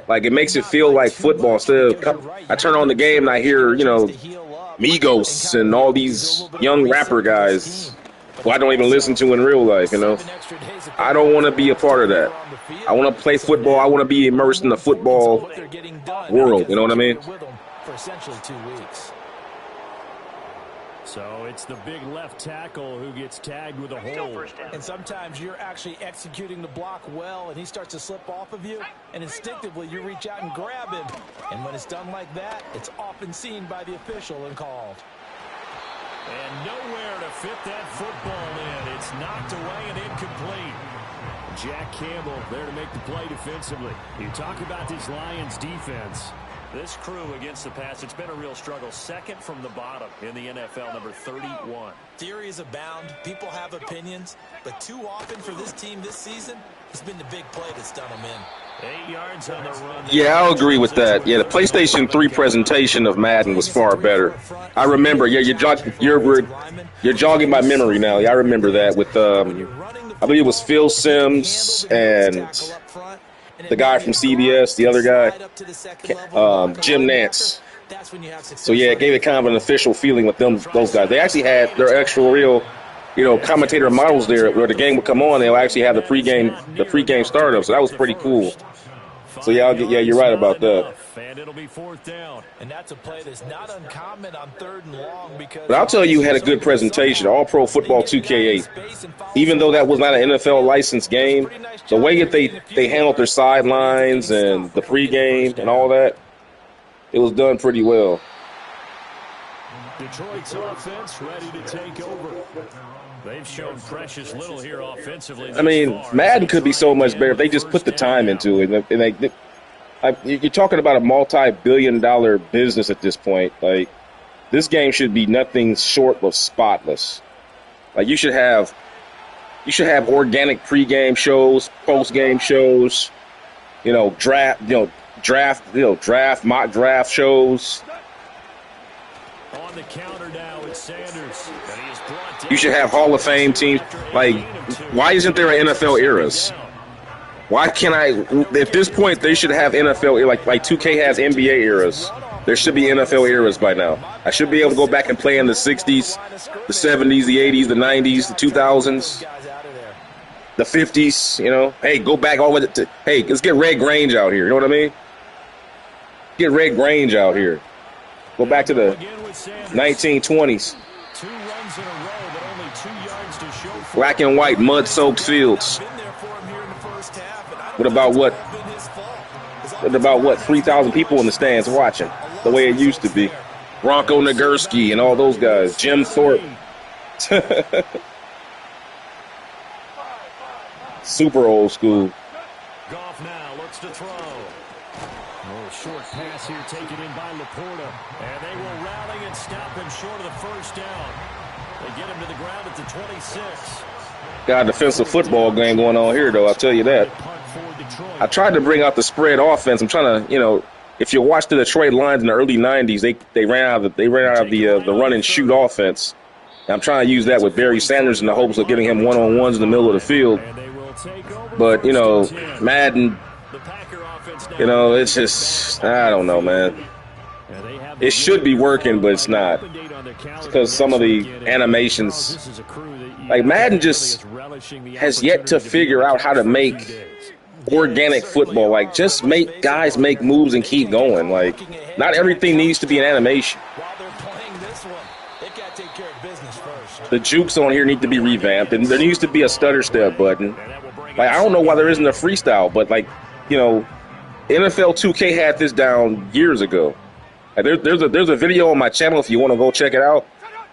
Like, it makes it feel like football. Instead of, I turn on the game and I hear, Migos and all these young rapper guys who I don't even listen to in real life, I don't want to be a part of that. I want to play football. I want to be immersed in the football world. You know what I mean? For essentially 2 weeks. So it's the big left tackle who gets tagged with a hole. And sometimes you're actually executing the block well, and he starts to slip off of you, and instinctively you reach out and grab him. And when it's done like that, it's often seen by the official and called. And nowhere to fit that football in. It's knocked away and incomplete. Jack Campbell there to make the play defensively. You talk about this Lions defense. This crew against the pass, it's been a real struggle. 2nd from the bottom in the NFL, number 31. Theories abound. People have opinions. But too often for this team this season, it's been the big play that's done them in. 8 yards on the run. Yeah, I'll agree with that. Yeah, the PlayStation 3 presentation of Madden was far better. I remember, yeah, you're jogging my memory now. Yeah, I remember that with, I believe it was Phil Simms and the guy from CBS, the other guy, Jim Nance. So, yeah, it gave it kind of an official feeling with those guys. They actually had their actual real, commentator models there where the game would come on. They'll actually have the pregame startup. So that was pretty cool. So yeah, you're right about that. And it'll be 4th down. And that's a play that's not uncommon on 3rd and long because. But I'll tell you, had a good presentation. All Pro Football 2K8. Even though that was not an NFL licensed game, the way that they handled their sidelines and the pregame and all that, it was done pretty well. Detroit's offense ready to take over. They've shown precious little here offensively. I mean, Madden could be so much better if they just put the time into it. And you're talking about a multi-billion-dollar business at this point. Like, this game should be nothing short of spotless. Like, you should have organic pregame shows, postgame shows, draft, mock draft shows. On the counter now, it's Sanders. You should have Hall of Fame teams. Like, why isn't there an NFL eras? Why can't at this point, they should have NFL, like 2K has NBA eras. There should be NFL eras by now. I should be able to go back and play in the 60s, the 70s, the 80s, the 90s, the 2000s, the 50s, Hey, go back all the way to, hey, let's get Red Grange out here. You know what I mean? Get Red Grange out here. Go back to the 1920s. 2 runs in a row, but only 2 yards to show for. Black and white, mud-soaked fields. What about 3,000 people in the stands watching, the way it used to be? Bronco Nagurski and all those guys. Jim Thorpe. Super old school. Goff now looks to throw. Short pass here taken in by Laporta. And they will rally and stop him short of the 1st down. They get him to the ground at the 26. Got a defensive football game going on here, though, I'll tell you that. I tried to bring out the spread offense. I'm trying to, if you watch the Detroit Lions in the early 90s, they ran out of the run and shoot offense. And I'm trying to use that with Barry Sanders in the hopes of getting him one-on-ones in the middle of the field. But, Madden, it's just, I don't know, man. It should be working, but it's not. It's because some of the animations, like Madden just has yet to figure out how to make organic football. Like, just make guys make moves and keep going. Like, not everything needs to be an animation. The jukes on here need to be revamped, and there needs to be a stutter step button. Like, I don't know why there isn't a freestyle, but NFL 2K had this down years ago. There's a video on my channel if you want to go check it out,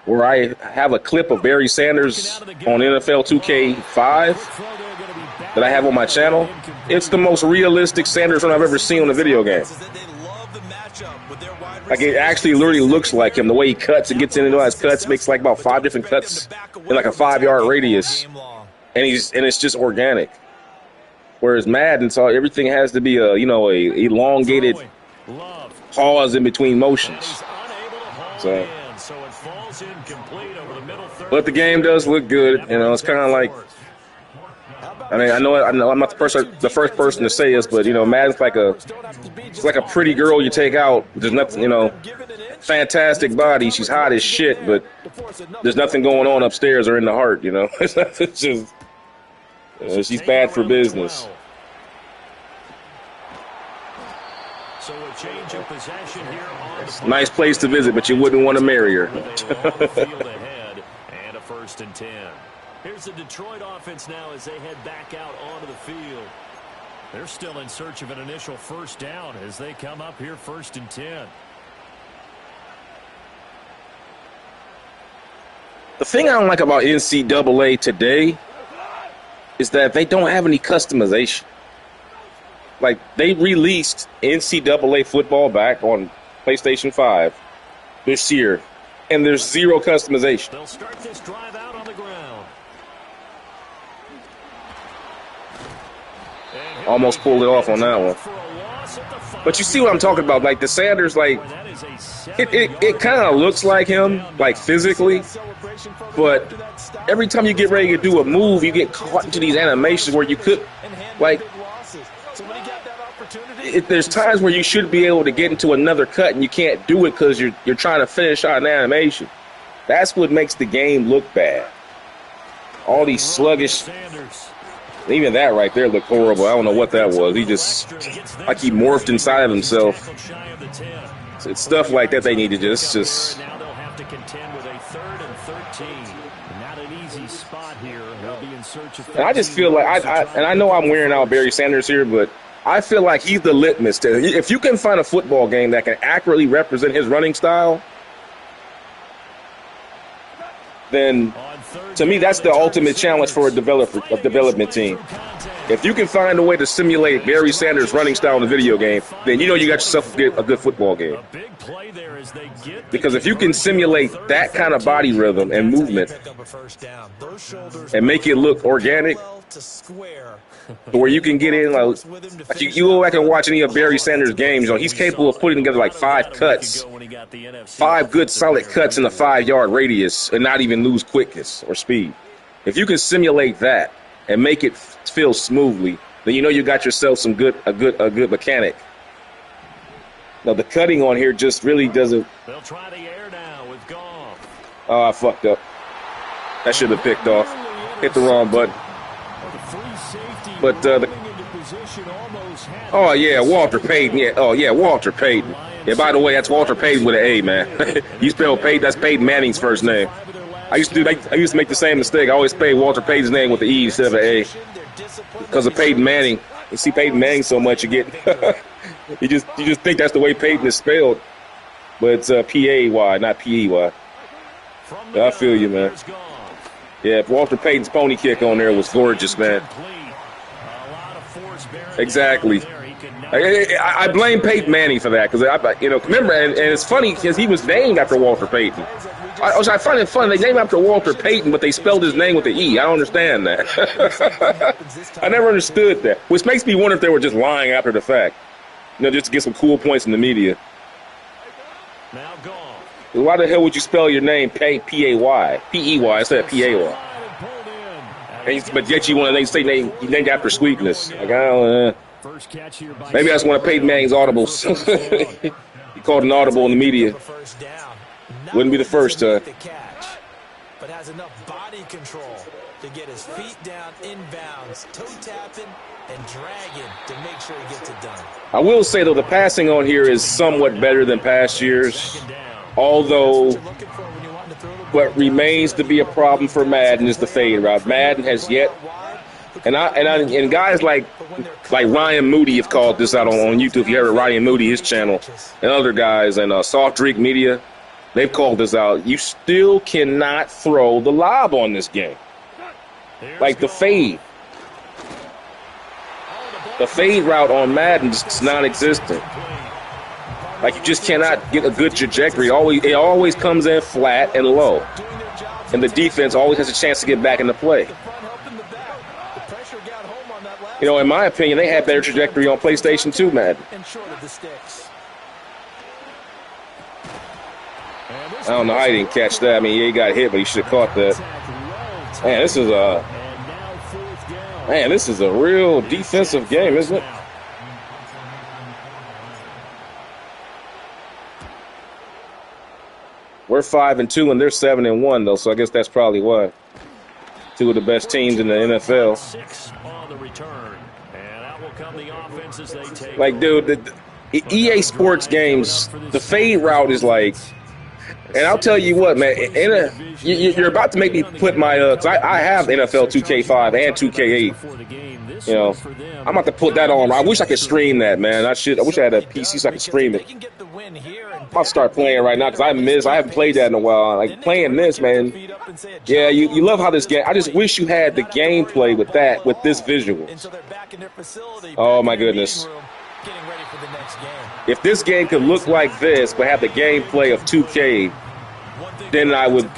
where I have a clip of Barry Sanders on NFL 2K5 that I have on my channel. It's the most realistic Sanders run I've ever seen on a video game. Like, it actually literally looks like him. The way he cuts and gets into his cuts, makes like about 5 different cuts in like a 5-yard radius, and it's just organic. Whereas Madden, so everything has to be a elongated pause in between motions. So, but the game does look good. It's kind of like, I know I'm not the first person to say this, but Madden's it's like a pretty girl you take out. There's nothing, fantastic body. She's hot as shit, but there's nothing going on upstairs or in the heart. It's just. She's bad for business. So a change of possession here on nice place to visit, but you wouldn't want to marry her. And a 1st and 10. Here's the Detroit offense now as they head back out onto the field. They're still in search of an initial 1st down as they come up here 1st and 10. The thing I don't like about NCAA today is that they don't have any customization. Like, they released NCAA football back on PlayStation 5 this year, and there's zero customization. They'll start this drive out on the ground. Almost pulled it off on that one. But you see what I'm talking about? Like, the Sanders, like, it kind of looks like him, like, physically, but every time you get ready to do a move, you get caught into these animations where you could, like, there's times where you should be able to get into another cut and you can't do it because you're trying to finish out an animation. That's what makes the game look bad. All these sluggish. Even that right there looked horrible. I don't know what that was. He just, like he morphed inside of himself. It's stuff like that they need to just. Now they'll have to contend with a 3rd and 13. Not an easy spot here. They'll be in search of. And I just feel like I know I'm wearing out Barry Sanders here, but I feel like he's the litmus test. If you can find a football game that can accurately represent his running style, then to me that's the ultimate challenge for a development team. If you can find a way to simulate Barry Sanders' running style in a video game, then you know you got yourself a good football game. Because if you can simulate that kind of body rhythm and movement and make it look organic, where you can get in, like you go back and watch any of Barry Sanders' games, he's capable of putting together like 5 cuts, 5 good solid cuts in a 5-yard radius and not even lose quickness or speed. If you can simulate that and make it feel smoothly, then you know you got yourself a good mechanic. Now the cutting on here just really doesn't. They'll try the air now with Goff. Oh, I fucked up. That should have picked off. Hit the wrong button. But oh yeah, Walter Payton. Yeah, oh yeah, Walter Payton. Yeah, by the way, that's Walter Payton with an A, man. You spell Payton. That's Peyton Manning's first name. I used to make the same mistake. I always spell Walter Payton's name with the E instead of an A because of Peyton Manning. You see Peyton Manning so much, you get you just think that's the way Peyton is spelled, but it's P-A-Y, not P-E-Y. I feel you, man. Yeah, Walter Payton's pony kick on there was gorgeous, man. Exactly. I blame Peyton Manning for that because remember, and it's funny because he was named after Walter Payton. I find it funny they named after Walter Payton, but they spelled his name with the E. I don't understand that. I never understood that, which makes me wonder if they were just lying after the fact, just to get some cool points in the media. Now gone. Why the hell would you spell your name P-A-Y, P-E-Y instead of P-A-Y? But yet you want to say you named after sweetness. Like, I don't maybe that's one of Peyton Manning's audibles. He called an audible in the media. Wouldn't be the first time. But has enough body control to get his feet down inbounds, toe tapping and dragging to make sure he gets it done. I will say though, the passing on here is somewhat better than past years. Although what remains to be a problem for Madden is the fade route. Madden has yet, and guys like Ryan Moody have called this out on YouTube. If you heard Ryan Moody, his channel, and other guys, and Soft Drink Media, they've called this out. You still cannot throw the lob on this game. Like the fade. The fade route on Madden is non-existent. Like you just cannot get a good trajectory. It always comes in flat and low. And the defense always has a chance to get back into play. In my opinion, they had better trajectory on PlayStation 2, Madden. I don't know how he didn't catch that. I mean, he got hit, but he should have caught that. Man, this is a real defensive game, isn't it? We're 5-2 and they're 7-1 though, so I guess that's probably why. 2 of the best teams in the NFL. Like, dude, the EA Sports games, the fade route is like. And I'll tell you what, man, you're about to make me put my, cause I have NFL 2K5 and 2K8. I'm about to put that on. I wish I could stream that, man. I wish I had a PC so I could stream it. I'm about to start playing right now because I haven't played that in a while. Like playing this, man. Yeah, you love how this game. I just wish you had the gameplay with this visual. Oh my goodness. If this game could look like this but have the gameplay of 2K, then I would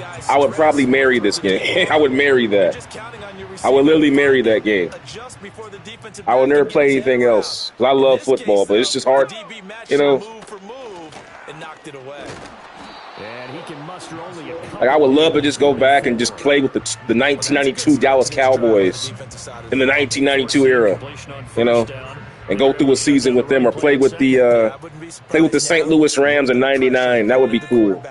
probably marry this game. I would marry that. I would literally marry that game. I would never play anything else because I love football, but it's just hard, Like I would love to just go back and just play with the 1992 Dallas Cowboys in the 1992 era, and go through a season with them, or play with the St. Louis Rams in '99. That would be cool,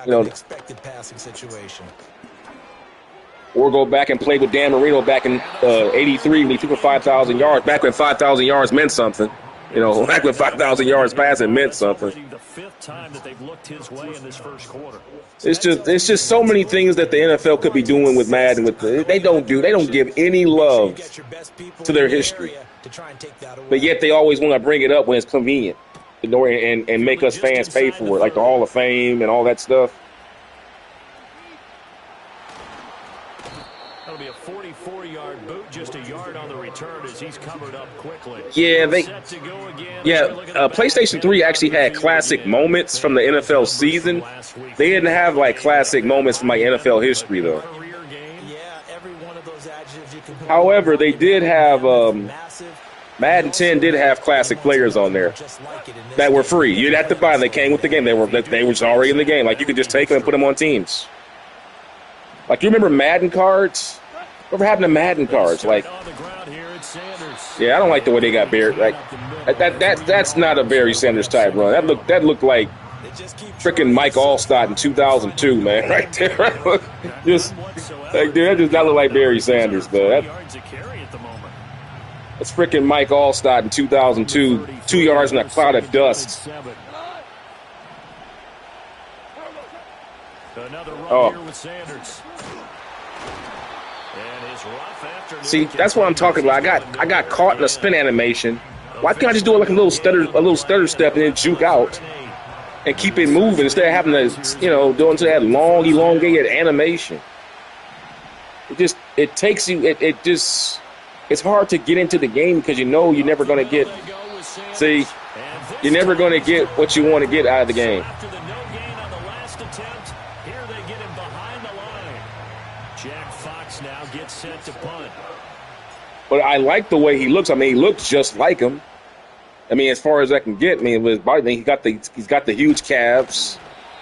or go back and play with Dan Marino back in '83 when he threw for 5,000 yards. Back when 5,000 yards meant something. You know, back when 5,000 yards passing meant something. The fifth time that they've looked his way in this first quarter. It's just so many things that the NFL could be doing with Madden. They don't give any love to their history, but yet they always want to bring it up when it's convenient, and make us fans pay for it, like the Hall of Fame and all that stuff. That'll be a 44-yard boot, just a yard on the return as he's covered up quickly. Yeah, PlayStation 3 actually had classic moments from the NFL season. They didn't have like classic moments from like NFL history though. However, they did have Madden 10 did have classic players on there that were free. You didn't have to buy them. They came with the game. They were already in the game. Like you could just take them and put them on teams. Like, you remember Madden cards? Whatever happened to Madden cards? Like, yeah, I don't like the way they got buried. Like, that's not a Barry Sanders type run. That looked like freaking Mike Allstott in 2002, man, right there. Just like, dude, that does not look like Barry Sanders, man. That's freaking Mike Allstott in 2002, 2 yards in a cloud of dust. Oh. See, that's what I'm talking about. I got caught in a spin animation. Why can't I just do it like a little stutter step and then juke out and keep it moving instead of having to, you know, do into that long, elongated animation? It takes you. It's hard to get into the game because you know you're never going to get. See, you're never going to get what you want to get out of the game. Set to punt. But I like the way he looks. I mean, he looks just like him. I mean, as far as I can get, I mean, with his body, he's got the huge calves,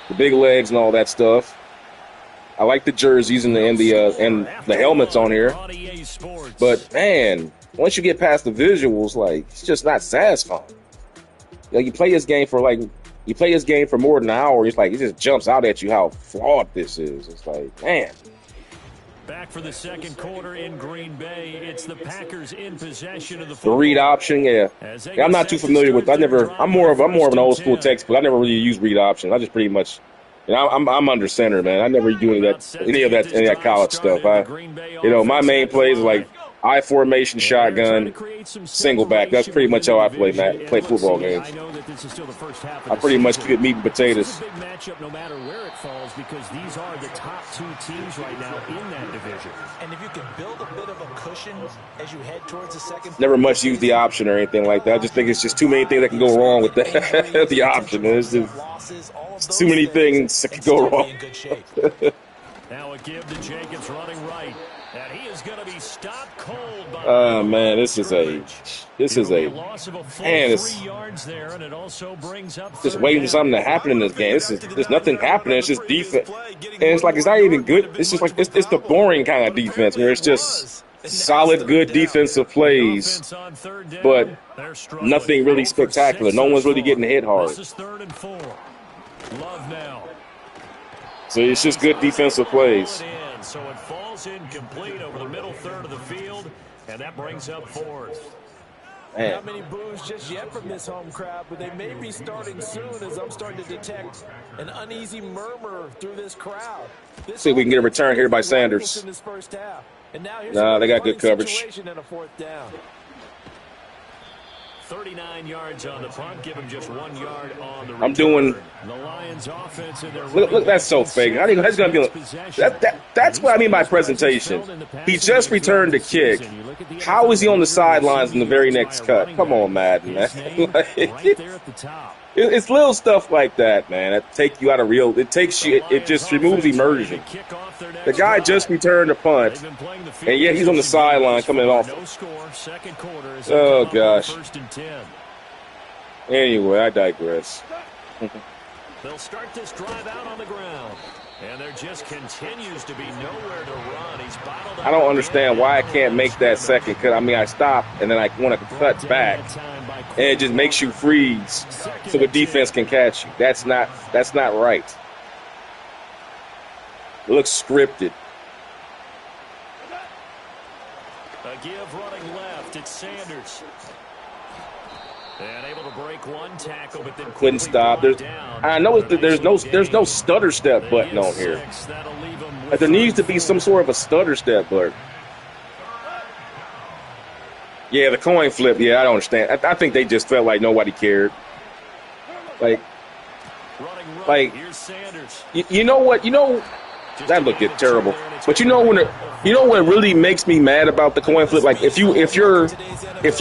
the big legs, and all that stuff. I like the jerseys and the helmets on here. But man, once you get past the visuals, like, it's just not satisfying. You know, you play this game for more than an hour. It's like it just jumps out at you how flawed this is. It's like, man. Back for the second quarter in Green Bay. It's the Packers in possession of the football. The read option, yeah. I'm not too familiar with. I'm more of an old school textbook. I never really use read option. I just pretty much, you know, I'm under center, man. I never do any of that college stuff. My main plays are like I formation, shotgun, single back. That's pretty much how I play football games. I pretty much keep it meat and potatoes. It's a big matchup no matter where it falls because these are the top two teams right now in that division. And if you can build a bit of a cushion as you head towards the second. Never much use the option or anything like that. I just think it's just too many things that can go wrong with the option. It's just too many things that can go wrong. Now a give to Jacobs running right. And he is going to be stopped cold by man, this is a loss of a full 3 yards there, and it also brings up just waiting for something to happen in this game. There's nothing happening. It's just defense, and it's like it's not even good. It's just like it's the boring kind of defense where it's just solid, good defensive plays, but nothing really spectacular. No one's really getting hit hard. This is 3rd and 4. Love now. So it's just good defensive plays. So it falls incomplete over the middle third of the field, and that brings up 4th. Man. Not many boos just yet from this home crowd, but they may be starting soon as I'm starting to detect an uneasy murmur through this crowd. Let's see if we can get a return here by Sanders. Nah, they got good coverage. 39 yards on the punt, give him just 1 yard on the return. I'm doing. The Lions offense in their look, that's so fake. I think that's gonna be. That's what I mean by presentation. He just returned a kick. How is he on the sidelines in the very next cut? Come on, Madden, man. It's little stuff like that, man. That take you out of real. It takes you. It just removes immersion. The guy just returned a punt, and yet he's on the sideline coming off. Oh gosh. Anyway, I digress. They'll start this drive out on the ground, and there just continues to be nowhere to run. He's bottled up. I don't understand why I can't make that second cut. I mean, I stop and then I want to cut back, and it just makes you freeze so the defense can catch you. That's not right. It looks scripted. A give running left. It's Sanders. And able to break one tackle, but then couldn't stop. I know there's no stutter step button on here. Like there needs to be some sort of a stutter step button. Yeah, the coin flip. Yeah, I don't understand. I think they just felt like nobody cared. Like you know what? You know that looked terrible. But you know what really makes me mad about the coin flip? Like if you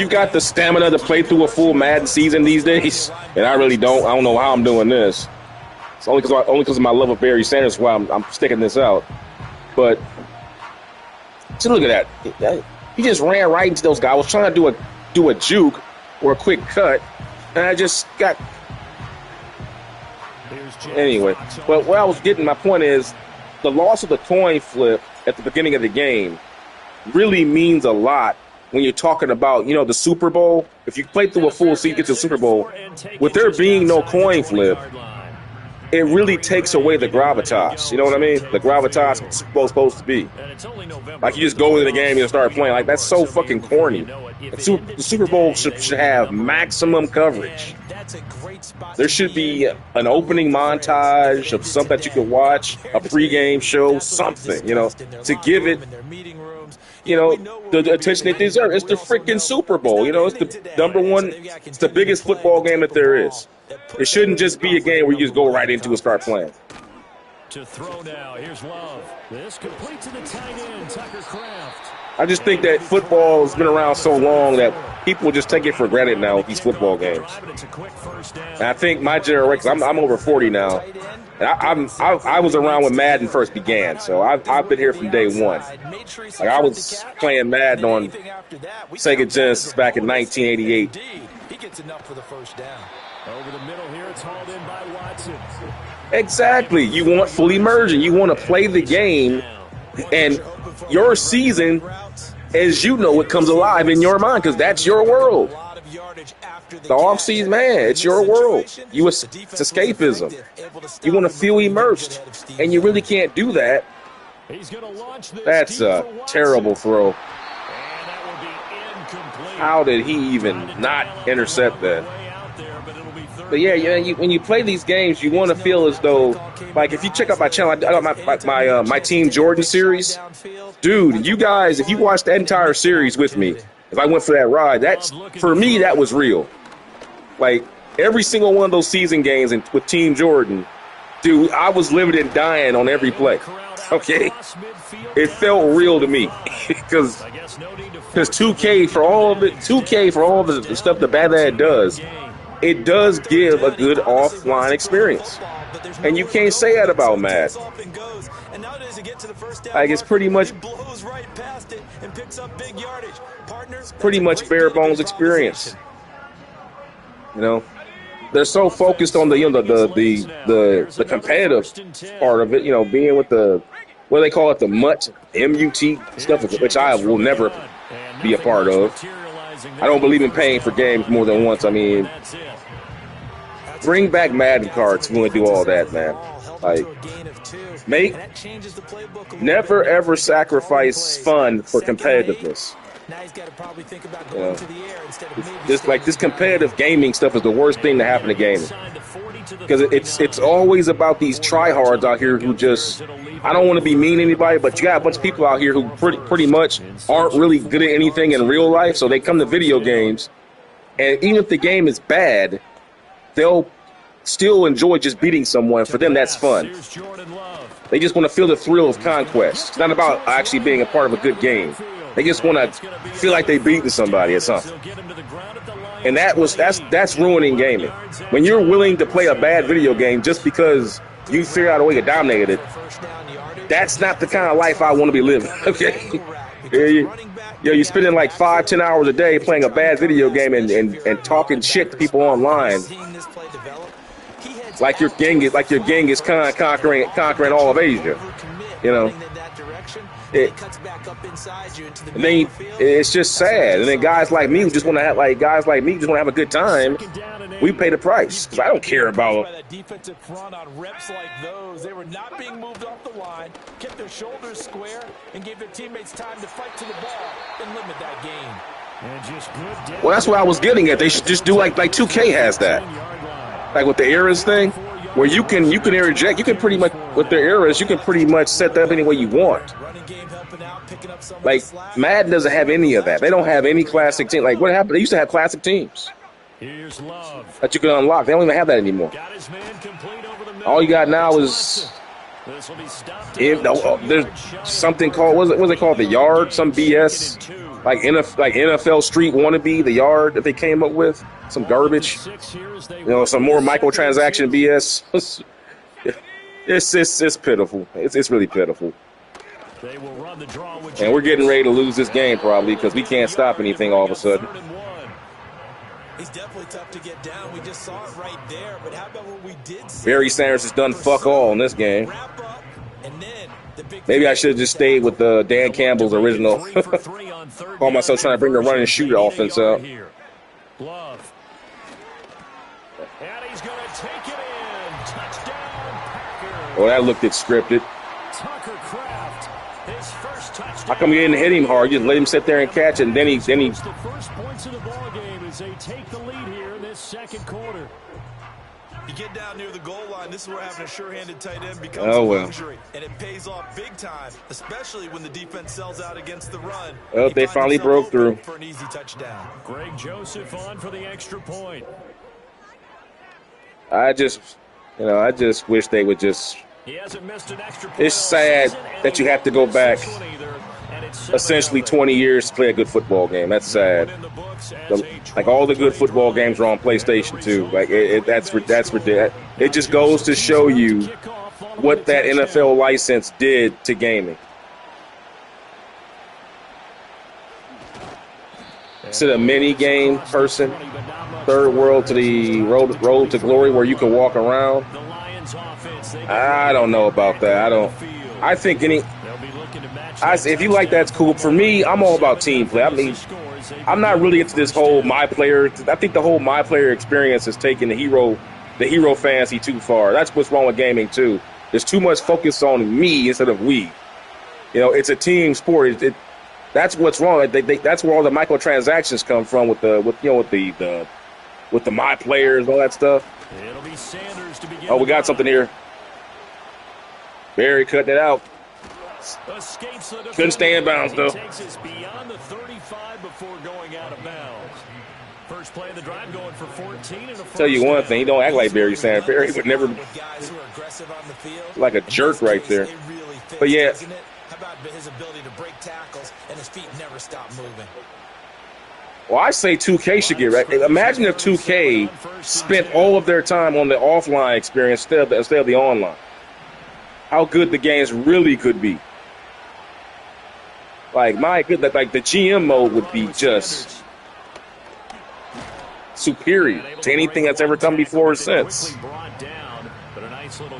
got the stamina to play through a full Madden season these days, and I really don't. I don't know how I'm doing this. It's only because of my love of Barry Sanders why I'm sticking this out. But so look at that. He just ran right into those guys. I was trying to do a juke or a quick cut, and I just got. Anyway, but what I was getting, my point is, the loss of the coin flip at the beginning of the game really means a lot when you're talking about, the Super Bowl. If you play through a full season, get to the Super Bowl, with there being no coin flip, it really takes away the gravitas. You know what I mean? The gravitas it's supposed to be. Like you just go into the game and start playing. Like that's so fucking corny. The Super Bowl should have maximum coverage. There should be an opening montage of something that you could watch, a pregame show, something, to give it, the attention it deserves. It's the freaking Super Bowl. It's the number one, it's the biggest football game that there is. It shouldn't just be a game where you just go right into and start playing. To throw now, here's Love. This complete to the tight end, Tucker Kraft. I just think that football has been around so long that people just take it for granted now with these football games. And I think my generation, I'm over 40 now, and I was around when Madden first began, so I've been here from day one. Like I was playing Madden on Sega Genesis back in 1988. He gets enough for the first down. Over the middle here, it's hauled in by Watson. Exactly. You want full immersion. You want to play the game, and your season, as you know, it comes alive in your mind because that's your world. The offseason, man, it's your world. It's escapism. You want to feel immersed, and you really can't do that. That's a terrible throw. How did he even not intercept that? But yeah, when you play these games, you want to feel as though, like if you check out my channel, I got my Team Jordan series. Dude, you guys, if you watch the entire series with me, if I went for that ride, for me, that was real. Like every single one of those season games with Team Jordan, dude, I was living and dying on every play. Okay, it felt real to me because 2K for all of the stuff the bad lad does. It does give a good offline experience. And you can't say that about Madden. Like it's pretty much bare bones experience. They're so focused on the competitive part of it, being with the what do they call it, the MUT stuff, which I will never be a part of. I don't believe in paying for games more than once. I mean, bring back Madden cards if you want to do all that, man. Like, never ever sacrifice fun for competitiveness. This competitive gaming stuff is the worst thing to happen to gaming. Because it's always about these tryhards out here who just, I don't want to be mean to anybody, but you got a bunch of people out here who pretty much aren't really good at anything in real life, so they come to video games, and even if the game is bad, they'll still enjoy just beating someone. For them, that's fun. They just want to feel the thrill of conquest. It's not about actually being a part of a good game. They just want to feel like they beating somebody or something. And that's ruining gaming. When you're willing to play a bad video game just because you figure out a way to dominate it, that's not the kind of life I want to be living. Okay? You're spending like 5-10 hours a day playing a bad video game and talking shit to people online. Like your Genghis Khan conquering all of Asia. And then it's just sad. And then guys like me who just want to have a good time, we pay the price. Because I don't care about that defensive front on reps like those. They were not being moved off the line, kept their shoulders square, and gave their teammates time to fight to the ball and limit that game. And just good. Well, that's what I was getting at. They should just do like 2K has that. Like with the eras thing, where you can interject. You can pretty much, with their eras, you can pretty much set that up any way you want. Like, Madden doesn't have any of that. They don't have any classic team. Like, what happened? They used to have classic teams that you can unlock. They don't even have that anymore. All you got now is there's something called, what's it called? The Yard? Some BS. Like NFL Street wannabe, the Yard that they came up with. Some garbage. You know, some more microtransaction BS. It's pitiful. It's really pitiful. And we're getting ready to lose this game probably because we can't stop anything all of a sudden. He's definitely tough to get down. We just saw it right there. But how about what we did see? Barry Sanders has done fuck all in this game. Maybe I should have just stayed with Dan Campbell's original. Call myself trying to bring the run and shoot offense out. Glove. And he's going to take it in. Touchdown, Packers. Oh, that looked scripted. Tucker Kraft, his first touchdown. How come you didn't hit him hard? You just let him sit there and catch it, and then he. The first points of the ball game as they take the lead here in this second quarter. You get down near the goal line, this is where having a sure-handed tight end becomes a luxury, and it pays off big time, especially when the defense sells out against the run. Oh, they finally broke through. For an easy touchdown. Greg Joseph on for the extra point. I just wish they would just. He hasn't missed an extra point. It's sad that you have to go back essentially 20 years to play a good football game. That's sad. Like all the good football games are on PlayStation 2. Like that's ridiculous. It just goes to show you what that NFL license did to gaming. Instead of mini game person, third world to the road to glory where you can walk around. I don't know about that. I think if you like that's cool. For me, I'm all about team play. I mean, I'm not really into this whole my player. I think the whole my player experience is taking the hero fantasy too far. That's what's wrong with gaming too. There's too much focus on me instead of we. You know, it's a team sport. That's what's wrong. That's where all the microtransactions come from with the my players and all that stuff. It'll be Sanders to begin. Oh, we got something here. Barry cutting it out. Couldn't stay in bounds, though. Takes us beyond the 35 before going out of bounds. First play of the drive going for 14 and a first. Tell you one thing, he don't act like Barry Sanders. Barry would never like a jerk right there. But yeah. How about his ability to break tackles and his feet never stop moving? Well, I say 2K should get right. Imagine if 2K spent all of their time on the offline experience instead of the online. How good the games really could be. Like the GM mode would be just superior to anything that's ever come before or since.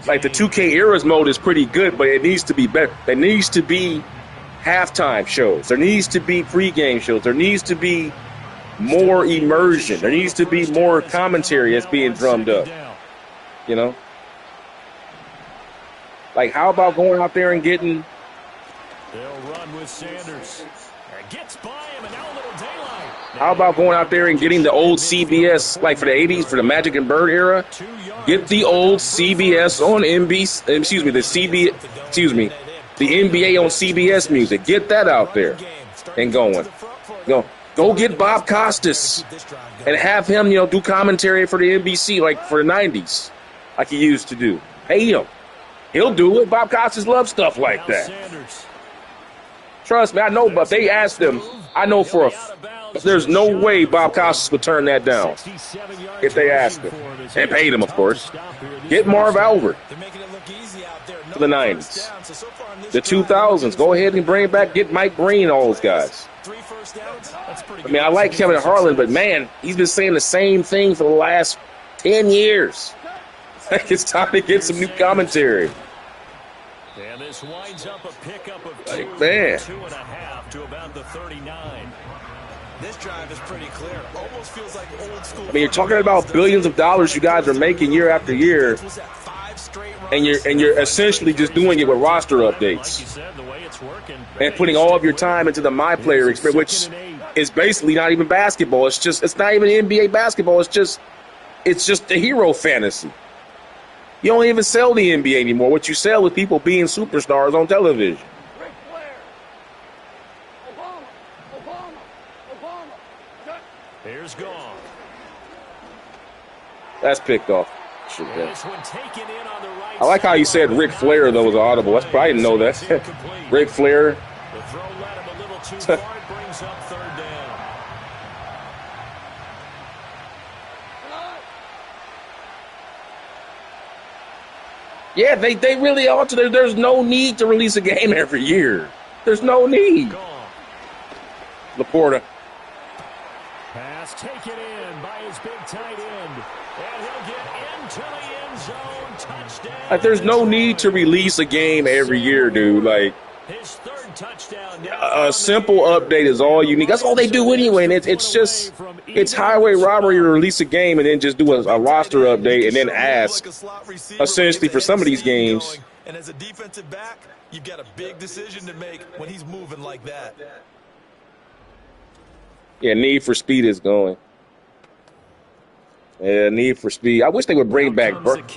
Like the 2K Eras mode is pretty good, but it needs to be better. There needs to be halftime shows. There needs to be pregame shows. There needs to be more immersion. There needs to be more commentary that's being drummed up. You know? Like, how about going out there and getting... They'll run with Sanders. Gets by him, and now a little daylight. How about going out there and getting the old CBS, like for the 80s, for the Magic and Bird era? Get the old CBS on NBC, the NBA on CBS music. Get that out there and going. Go get Bob Costas and have him, do commentary for the NBC like for the 90s, like he used to do. Pay him. He'll do it. Bob Costas loves stuff like that. Trust me, I know, but they asked him. I know there's no way Bob Costas would turn that down if they asked him. And paid him, of course. Get Marv Albert for the 90s. The 2000s. Go ahead and bring it back. Get Mike Green, all those guys. I mean, I like Kevin Harlan, but, man, he's been saying the same thing for the last 10 years. It's time to get some new commentary. And this winds up a pickup of like, man. 2.5 to about the 39. This drive is pretty clear. Almost feels like old school. I mean, you're talking about billions of dollars you guys are making year after year, and you're essentially just doing it with roster updates and putting all of your time into the My Player experience, which is basically not even basketball. It's not even NBA basketball. It's just a hero fantasy. You don't even sell the NBA anymore. What you sell is people being superstars on television. Here's gone. That's picked off. I like how you said Ric Flair, though, was audible. I didn't know that. Ric Flair. The throw led him a little too far. It brings up third down. Yeah, they really ought to. There's no need to release a game every year. There's no need. Laporta. Pass taken in by his big tight end. And he'll get into the end zone. Touchdown. Like, there's no need to release a game every year, dude. Like, his third touchdown. a simple update is all you need. That's all they do anyway. And it's highway robbery to release a game and then just do a roster update and then ask, essentially, for some of these games. And as a defensive back, you've got a big decision to make when he's moving like that. Yeah, Need for Speed is going. Yeah, Need for Speed. I wish they would bring back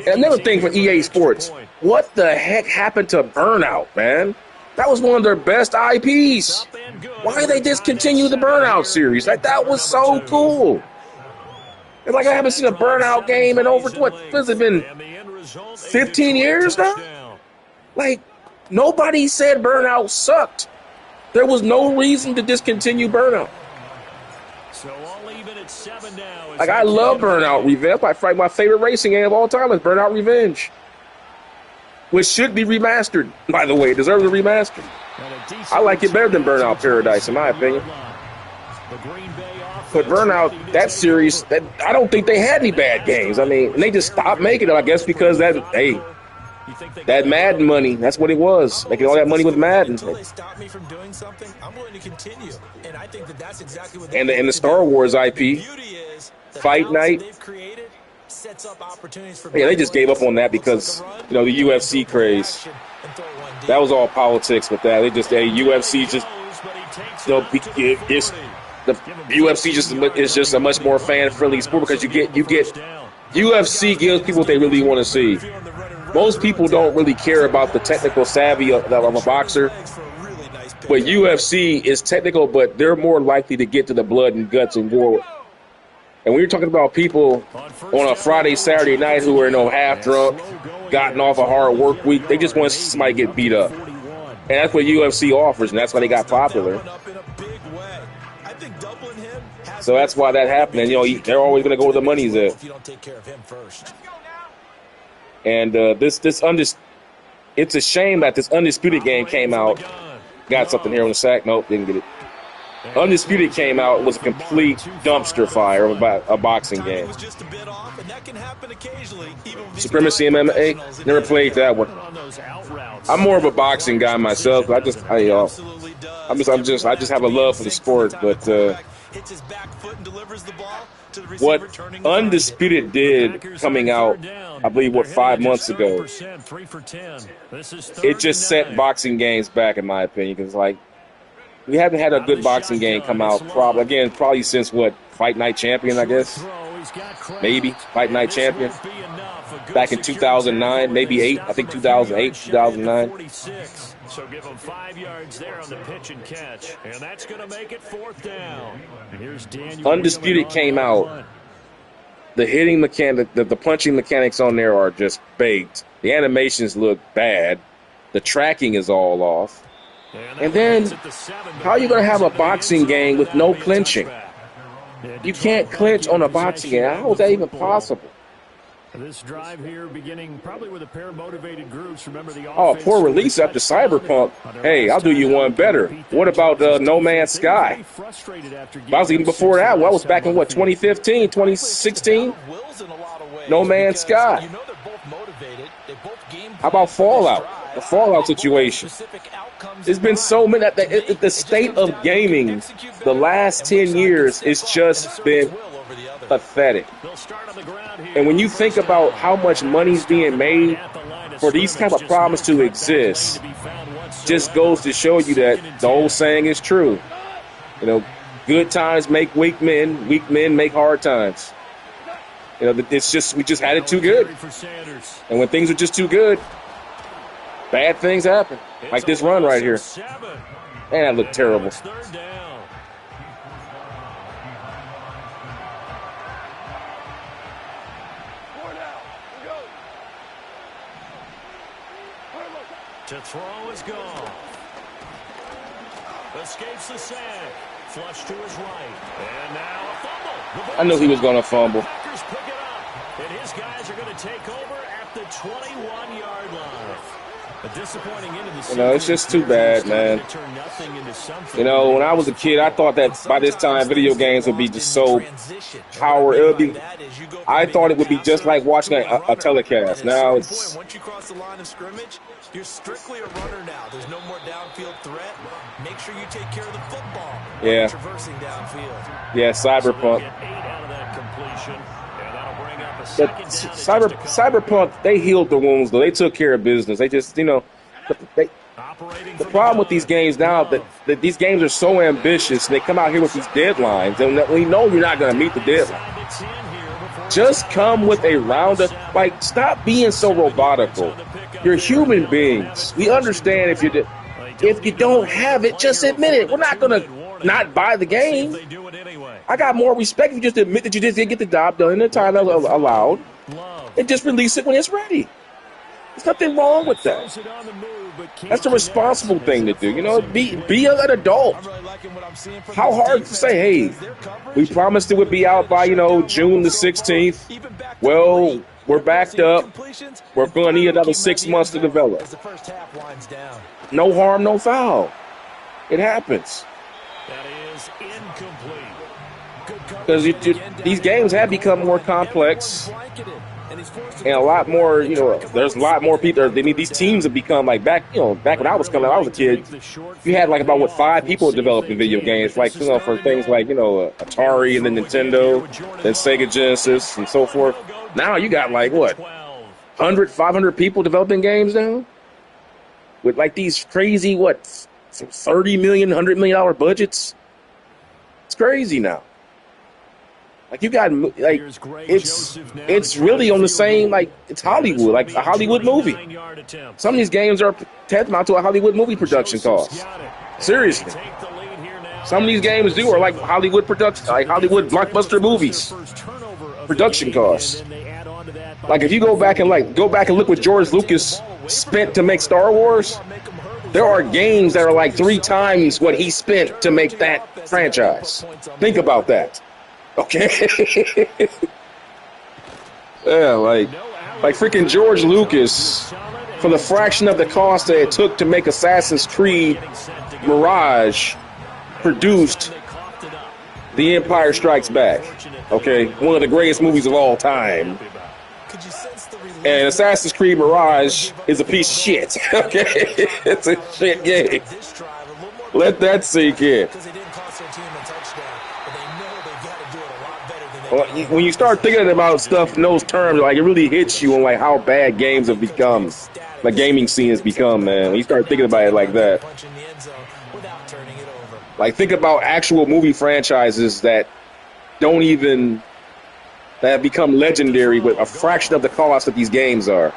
another thing for EA Sports. What the heck happened to Burnout, man? That was one of their best IPs. Why did they discontinue the Burnout series? Like, that was so cool. It's like I haven't seen a Burnout game in over, what has it been, 15 years now? Like, nobody said Burnout sucked. There was no reason to discontinue Burnout. So all even at 7 now. Like, I love Burnout Revenge. My favorite racing game of all time is Burnout Revenge, which should be remastered, by the way. It deserves a remaster. I like it better than Burnout Paradise, in my opinion. But Burnout, that series, I don't think they had any bad games. I mean, and they just stopped making them, I guess, because that Madden money, that's what it was. Making all that money with Madden. Until they stop me from doing something, I'm willing to continue. And I think that's exactly what and the Star Wars IP, Fight Night. Yeah, they just gave up on that because, the UFC craze. That was all politics with that. UFC just, the UFC is just a much more fan-friendly sport because you get UFC gives people what they really want to see. Most people don't really care about the technical savvy of a boxer, but UFC is technical, but they're more likely to get to the blood and guts and war. And when you're talking about people on a Friday, Saturday night who are half drunk, gotten off a hard work week, they just want to see somebody get beat up. And that's what UFC offers, and that's why they got popular. So that's why that happened. And, they're always going to go where the money's at. And it's a shame that this Undisputed game came out. Got something here on the sack. Nope, didn't get it. Undisputed came out, was a complete dumpster fire about a boxing game. Supremacy MMA, never played that one. I'm more of a boxing guy myself. I just have a love for the sport, but what Undisputed did coming out, I believe, 5 months ago, it just set boxing games back, in my opinion, because, we haven't had a good boxing game come out, probably since, Fight Night Champion, I guess? Maybe, Fight Night Champion. Back in 2009, maybe 8, I think 2008, 2009. So give him 5 yards there on the pitch and catch, and that's going to make it 4th down. Here's Daniel. Undisputed came out. The hitting mechanic, the punching mechanics on there are just baked. The animations look bad. The tracking is all off. And then, how are you going to have a boxing game with no clinching? You can't clinch on a boxing game. How is that even possible? This drive here beginning probably with a pair of motivated groups. Remember the poor release after Cyberpunk. Hey, I'll do you one better. What about No Man's Sky? I was even before that. Well, I was back in 2015, 2016? No Man's Sky. How about Fallout? The Fallout situation. There's been so many. The state of gaming the last 10 years has just been pathetic. And when you think about how much money's being made for these type of problems to exist, just goes to show you that the old saying is true. You know, good times make weak men make hard times. You know, it's just, we just had it too good. And when things are just too good, bad things happen. Like this run right here. Man, that looked terrible. To throw is gone. Escapes the sack. Flush to his right. And now a fumble. I knew he was going to fumble. Packers pick it up. And his guys are going to take over at the 21-yard line. A disappointing end of the season. You know, it's just too bad, man. You know, when I was a kid, I thought that by this time video games would be just so I thought it would be just like watching a telecast. Now it's... Once you cross the line of scrimmage, you're strictly a runner now. There's no more downfield threat. Make sure you take care of the football. Yeah. Traversing downfield. Yeah, Cyberpunk. But Cyberpunk, they healed the wounds, though. They took care of business. They just, you know, the problem with these games now that these games are so ambitious. They come out here with these deadlines, and we know you're not going to meet the deadline. Just come with a roundup. Like, stop being so robotical. You're human beings. We understand if you don't have it, just admit it. We're not going to not buy the game. I got more respect if you just admit that you just didn't get the job done in the time allowed, and just release it when it's ready. There's nothing wrong with that. That's the responsible thing to do. You know, be an adult. How hard to say, hey, we promised it would be out by, you know, June the 16th. Well, we're backed up. We're going to need another 6 months to develop. No harm, no foul. It happens. That is incomplete. Because these games have become more complex and a lot more, you know, there's a lot more people. These teams have become like back when I was coming, I was a kid, you had like about 5 people developing video games, like, you know, for things like, you know, Atari and then Nintendo, then Sega Genesis and so forth. Now you got like, 500 people developing games now? With like these crazy, $30 million, $100 million budgets? It's crazy now. Like, you got, like, it's really on the same, like, it's Hollywood, like a Hollywood movie. Some of these games are tantamount to a Hollywood movie production cost. Seriously. Some of these games are like Hollywood production, like Hollywood blockbuster movies. Production costs. Like, if you go back and look what George Lucas spent to make Star Wars, there are games that are like 3 times what he spent to make that franchise. Think about that. Okay. Yeah, like freaking George Lucas, for the fraction of the cost that it took to make Assassin's Creed Mirage, produced The Empire Strikes Back. Okay, one of the greatest movies of all time. And Assassin's Creed Mirage is a piece of shit. Okay, it's a shit game. Let that sink in. Well, when you start thinking about stuff in those terms, like, it really hits you on like how bad games have become, the gaming scene has become, man. When you start thinking about it like that, like, think about actual movie franchises that have become legendary with a fraction of the cost that these games are.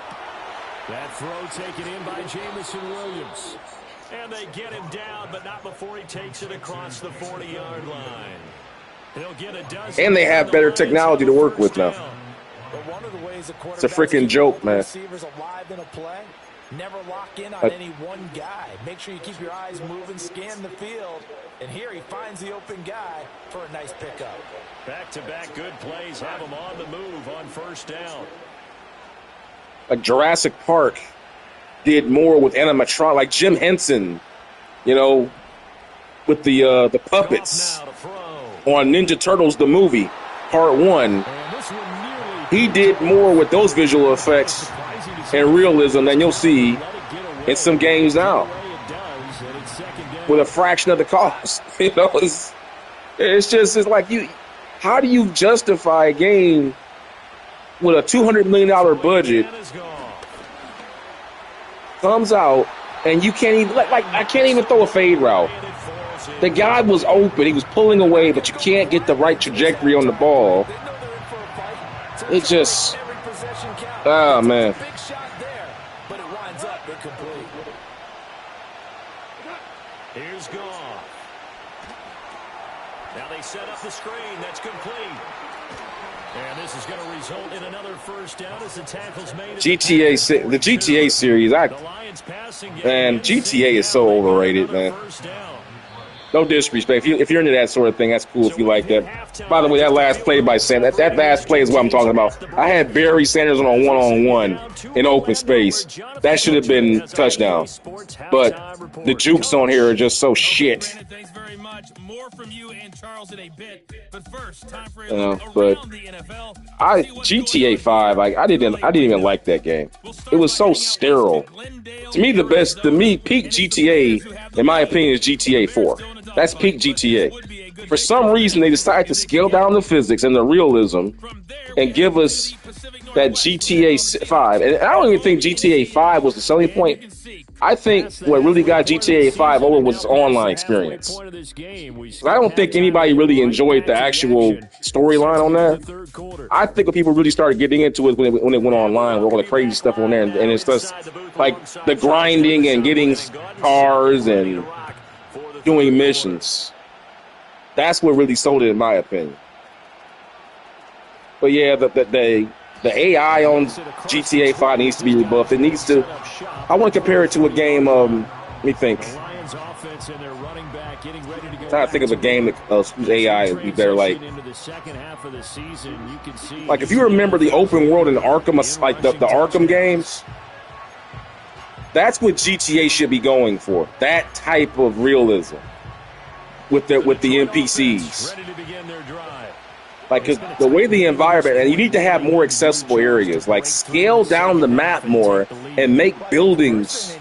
That throw taken in by Jamison Williams, and they get him down, but not before he takes it across the 40-yard line. And they have better technology to work with now. It's a freaking joke, man. Never lock in on any one guy. Make sure you keep your eyes moving, scan the field. And here he finds the open guy for a nice pickup. Back-to-back good plays have him on the move on first down. Like Jurassic Park did more with animatronic, like Jim Henson, you know, with the puppets on Ninja Turtles, the movie, Part 1. He did more with those visual effects and realism than you'll see in some games now. with a fraction of the cost. You know, it's like how do you justify a game with a $200 million budget comes out and you can't even like I can't even throw a fade route. The guy was open, he was pulling away, but you can't get the right trajectory on the ball. It just, oh man. Big shot there, but it winds up incomplete. Here's Goff. Now they set up the screen. That's complete. And this is going to result in another first down as the tackle's made. The GTA series, man, GTA is so overrated, man. No disrespect. If you're into that sort of thing, that's cool if you like that. By the way, that last play by Sanders, that last play is what I'm talking about. I had Barry Sanders on a one-on-one in open space. That should have been touchdown. But the jukes on here are just so shit. Thanks very much. More from you and Charles in a bit. But first, time for GTA 5, I didn't even like that game. It was so sterile. To me, peak GTA, in my opinion, is GTA 4. That's peak GTA. For some reason, they decided to scale down the physics and the realism and give us that GTA 5. And I don't even think GTA 5 was the selling point. I think what really got GTA 5 over was its online experience. I don't think anybody really enjoyed the actual storyline on that. I think when people really started getting into it when it went online with all the crazy stuff on there, and it's just like the grinding and getting cars and doing missions. That's what really sold it, in my opinion. But yeah, the AI on GTA 5 needs to be rebuffed. It needs to. I want to compare it to a game. Let me think. I'm trying to think of a game whose AI would be better. Like if you remember the open world in Arkham, like the Arkham games. That's what GTA should be going for. That type of realism with the NPCs. Like, cause the way the environment, and you need to have more accessible areas. Like, scale down the map more and make buildings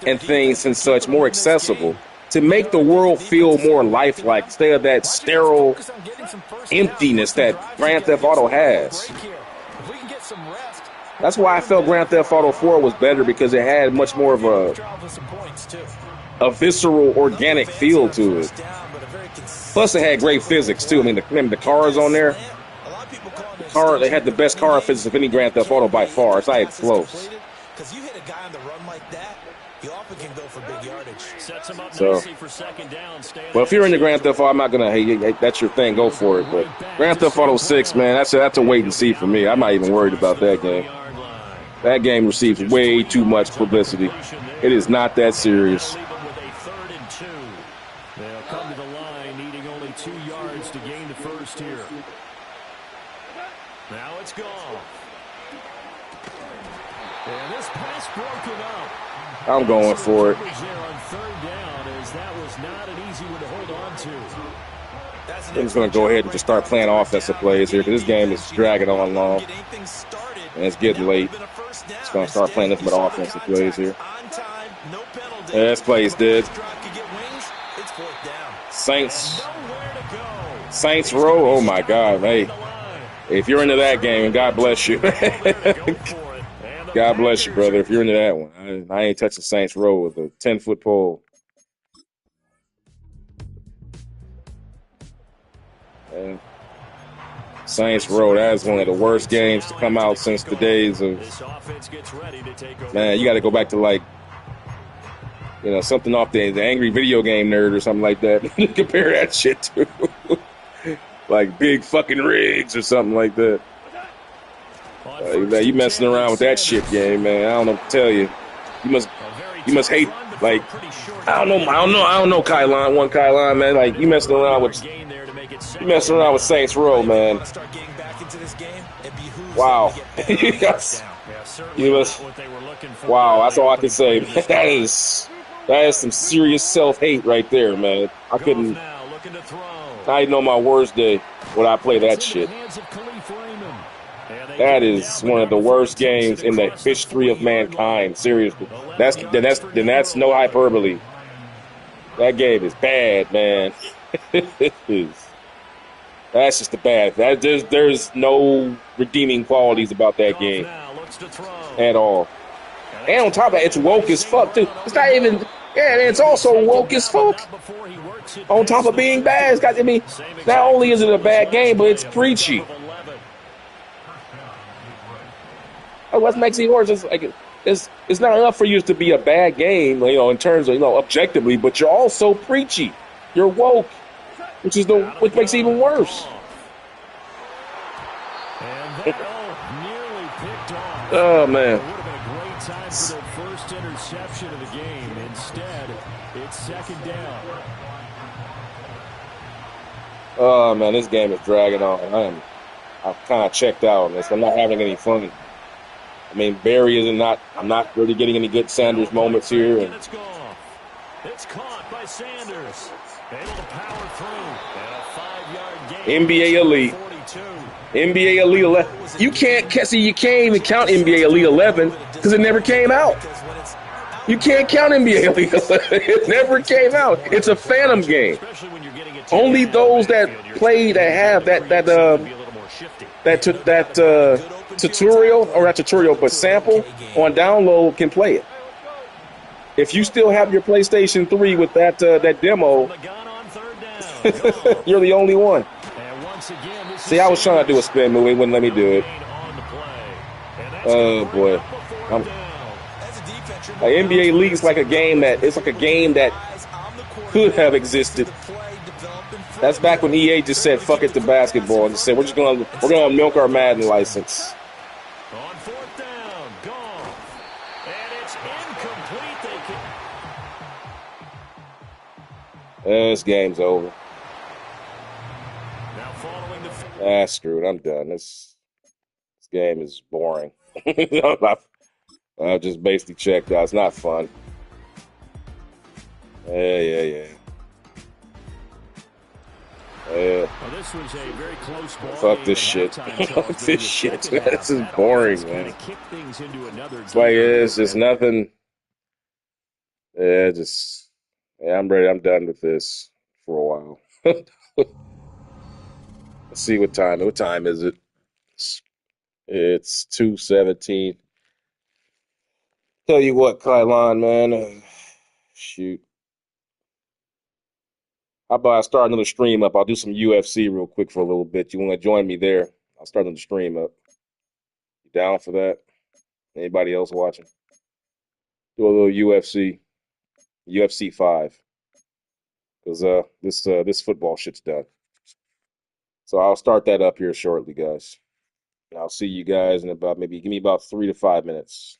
and things and such more accessible to make the world feel more lifelike instead of that sterile emptiness that Grand Theft Auto has. That's why I felt Grand Theft Auto 4 was better, because it had much more of a visceral, organic feel to it. Plus, it had great physics, too. I mean, remember the cars on there? They had the best car physics of any Grand Theft Auto by far. It's not even close. So, well, if you're into Grand Theft Auto, I'm not gonna hate. That's your thing. Go for it. But Grand Theft Auto 6, man, that's a wait and see for me. I'm not even worried about that game. That game receives way too much publicity. It is not that serious. They'll come to the line, needing only 2 yards to gain the first here. Now it's gone. And this pass broken up. I'm going for it. I'm just going to go ahead and just start playing offensive plays here, because this game is dragging on long. And it's getting late. Just going to start playing this with offensive plays here. Yeah, this play is dead. Saints row. Oh my God, hey! If you're into that game, God bless you. God bless you, brother. If you're into that one, I ain't touching Saints row with a 10-foot pole. And Saints row. That is one of the worst games to come out since the days of. Man, you got to go back to like. Something off the Angry Video Game Nerd or something like that. Compare that shit to. Like Big Fucking Rigs or something like that. You messing around with that shit game, man. I don't know what to tell you. You must hate, like, I don't know Kylon, man. Like, you messing around with Saints Row, man. Wow. Wow, that's all I can say. That is some serious self-hate right there, man. I didn't know my worst day when I play that shit. That is one of the worst games in the history of mankind. Seriously, that's no hyperbole. That game is bad, man. That's just the bad. There's no redeeming qualities about that game at all. And on top of that, it's woke as fuck too. It's not even. Yeah, and it's also woke as fuck. On top of being bad, it's got. I mean, not only is it a bad game, but it's preachy. What makes it worse is like it's not enough for you to be a bad game, in terms of objectively, but you're also preachy. You're woke, which makes it even worse. Oh man. For their first interception of the game. Instead, it's second down. Oh man, this game is dragging on. I'm kind of checked out on this. I'm not having any fun. I mean, Barry isn't not. I'm not really getting any good Sanders moments here. And it's caught by Sanders. Able to power through. And a 5-yard gain. NBA elite. 42. NBA Elite 11. You can't even count NBA Elite 11 because it never came out. You can't count NBA Elite 11. It never came out. It's a phantom game. Only those that play that have that tutorial, or not tutorial, but sample on download can play it. If you still have your PlayStation 3 with that demo, you're the only one. See, I was trying to do a spin move. It wouldn't let me do it. Oh boy, NBA League is like a game that could have existed. That's back when EA just said "fuck it" to basketball and just said we're gonna milk our Madden license. On fourth down, gone, and it's incomplete. This game's over. Now following the Screw it. I'm done. This game is boring. I've just basically checked out. It's not fun. Yeah. Well, this was a very close ball. Fuck this shit. Fuck this shit. This is boring, man. It's like it's just nothing. I'm ready. I'm done with this for a while. Let's see what time. What time is it? It's 2:17. Tell you what, Kylon, man. Shoot. How about I start another stream up? I'll do some UFC real quick for a little bit. You want to join me there? I'll start another stream up. You down for that? Anybody else watching? Do a little UFC 5. Because this football shit's done. So I'll start that up here shortly, guys. And I'll see you guys in about give me about 3 to 5 minutes.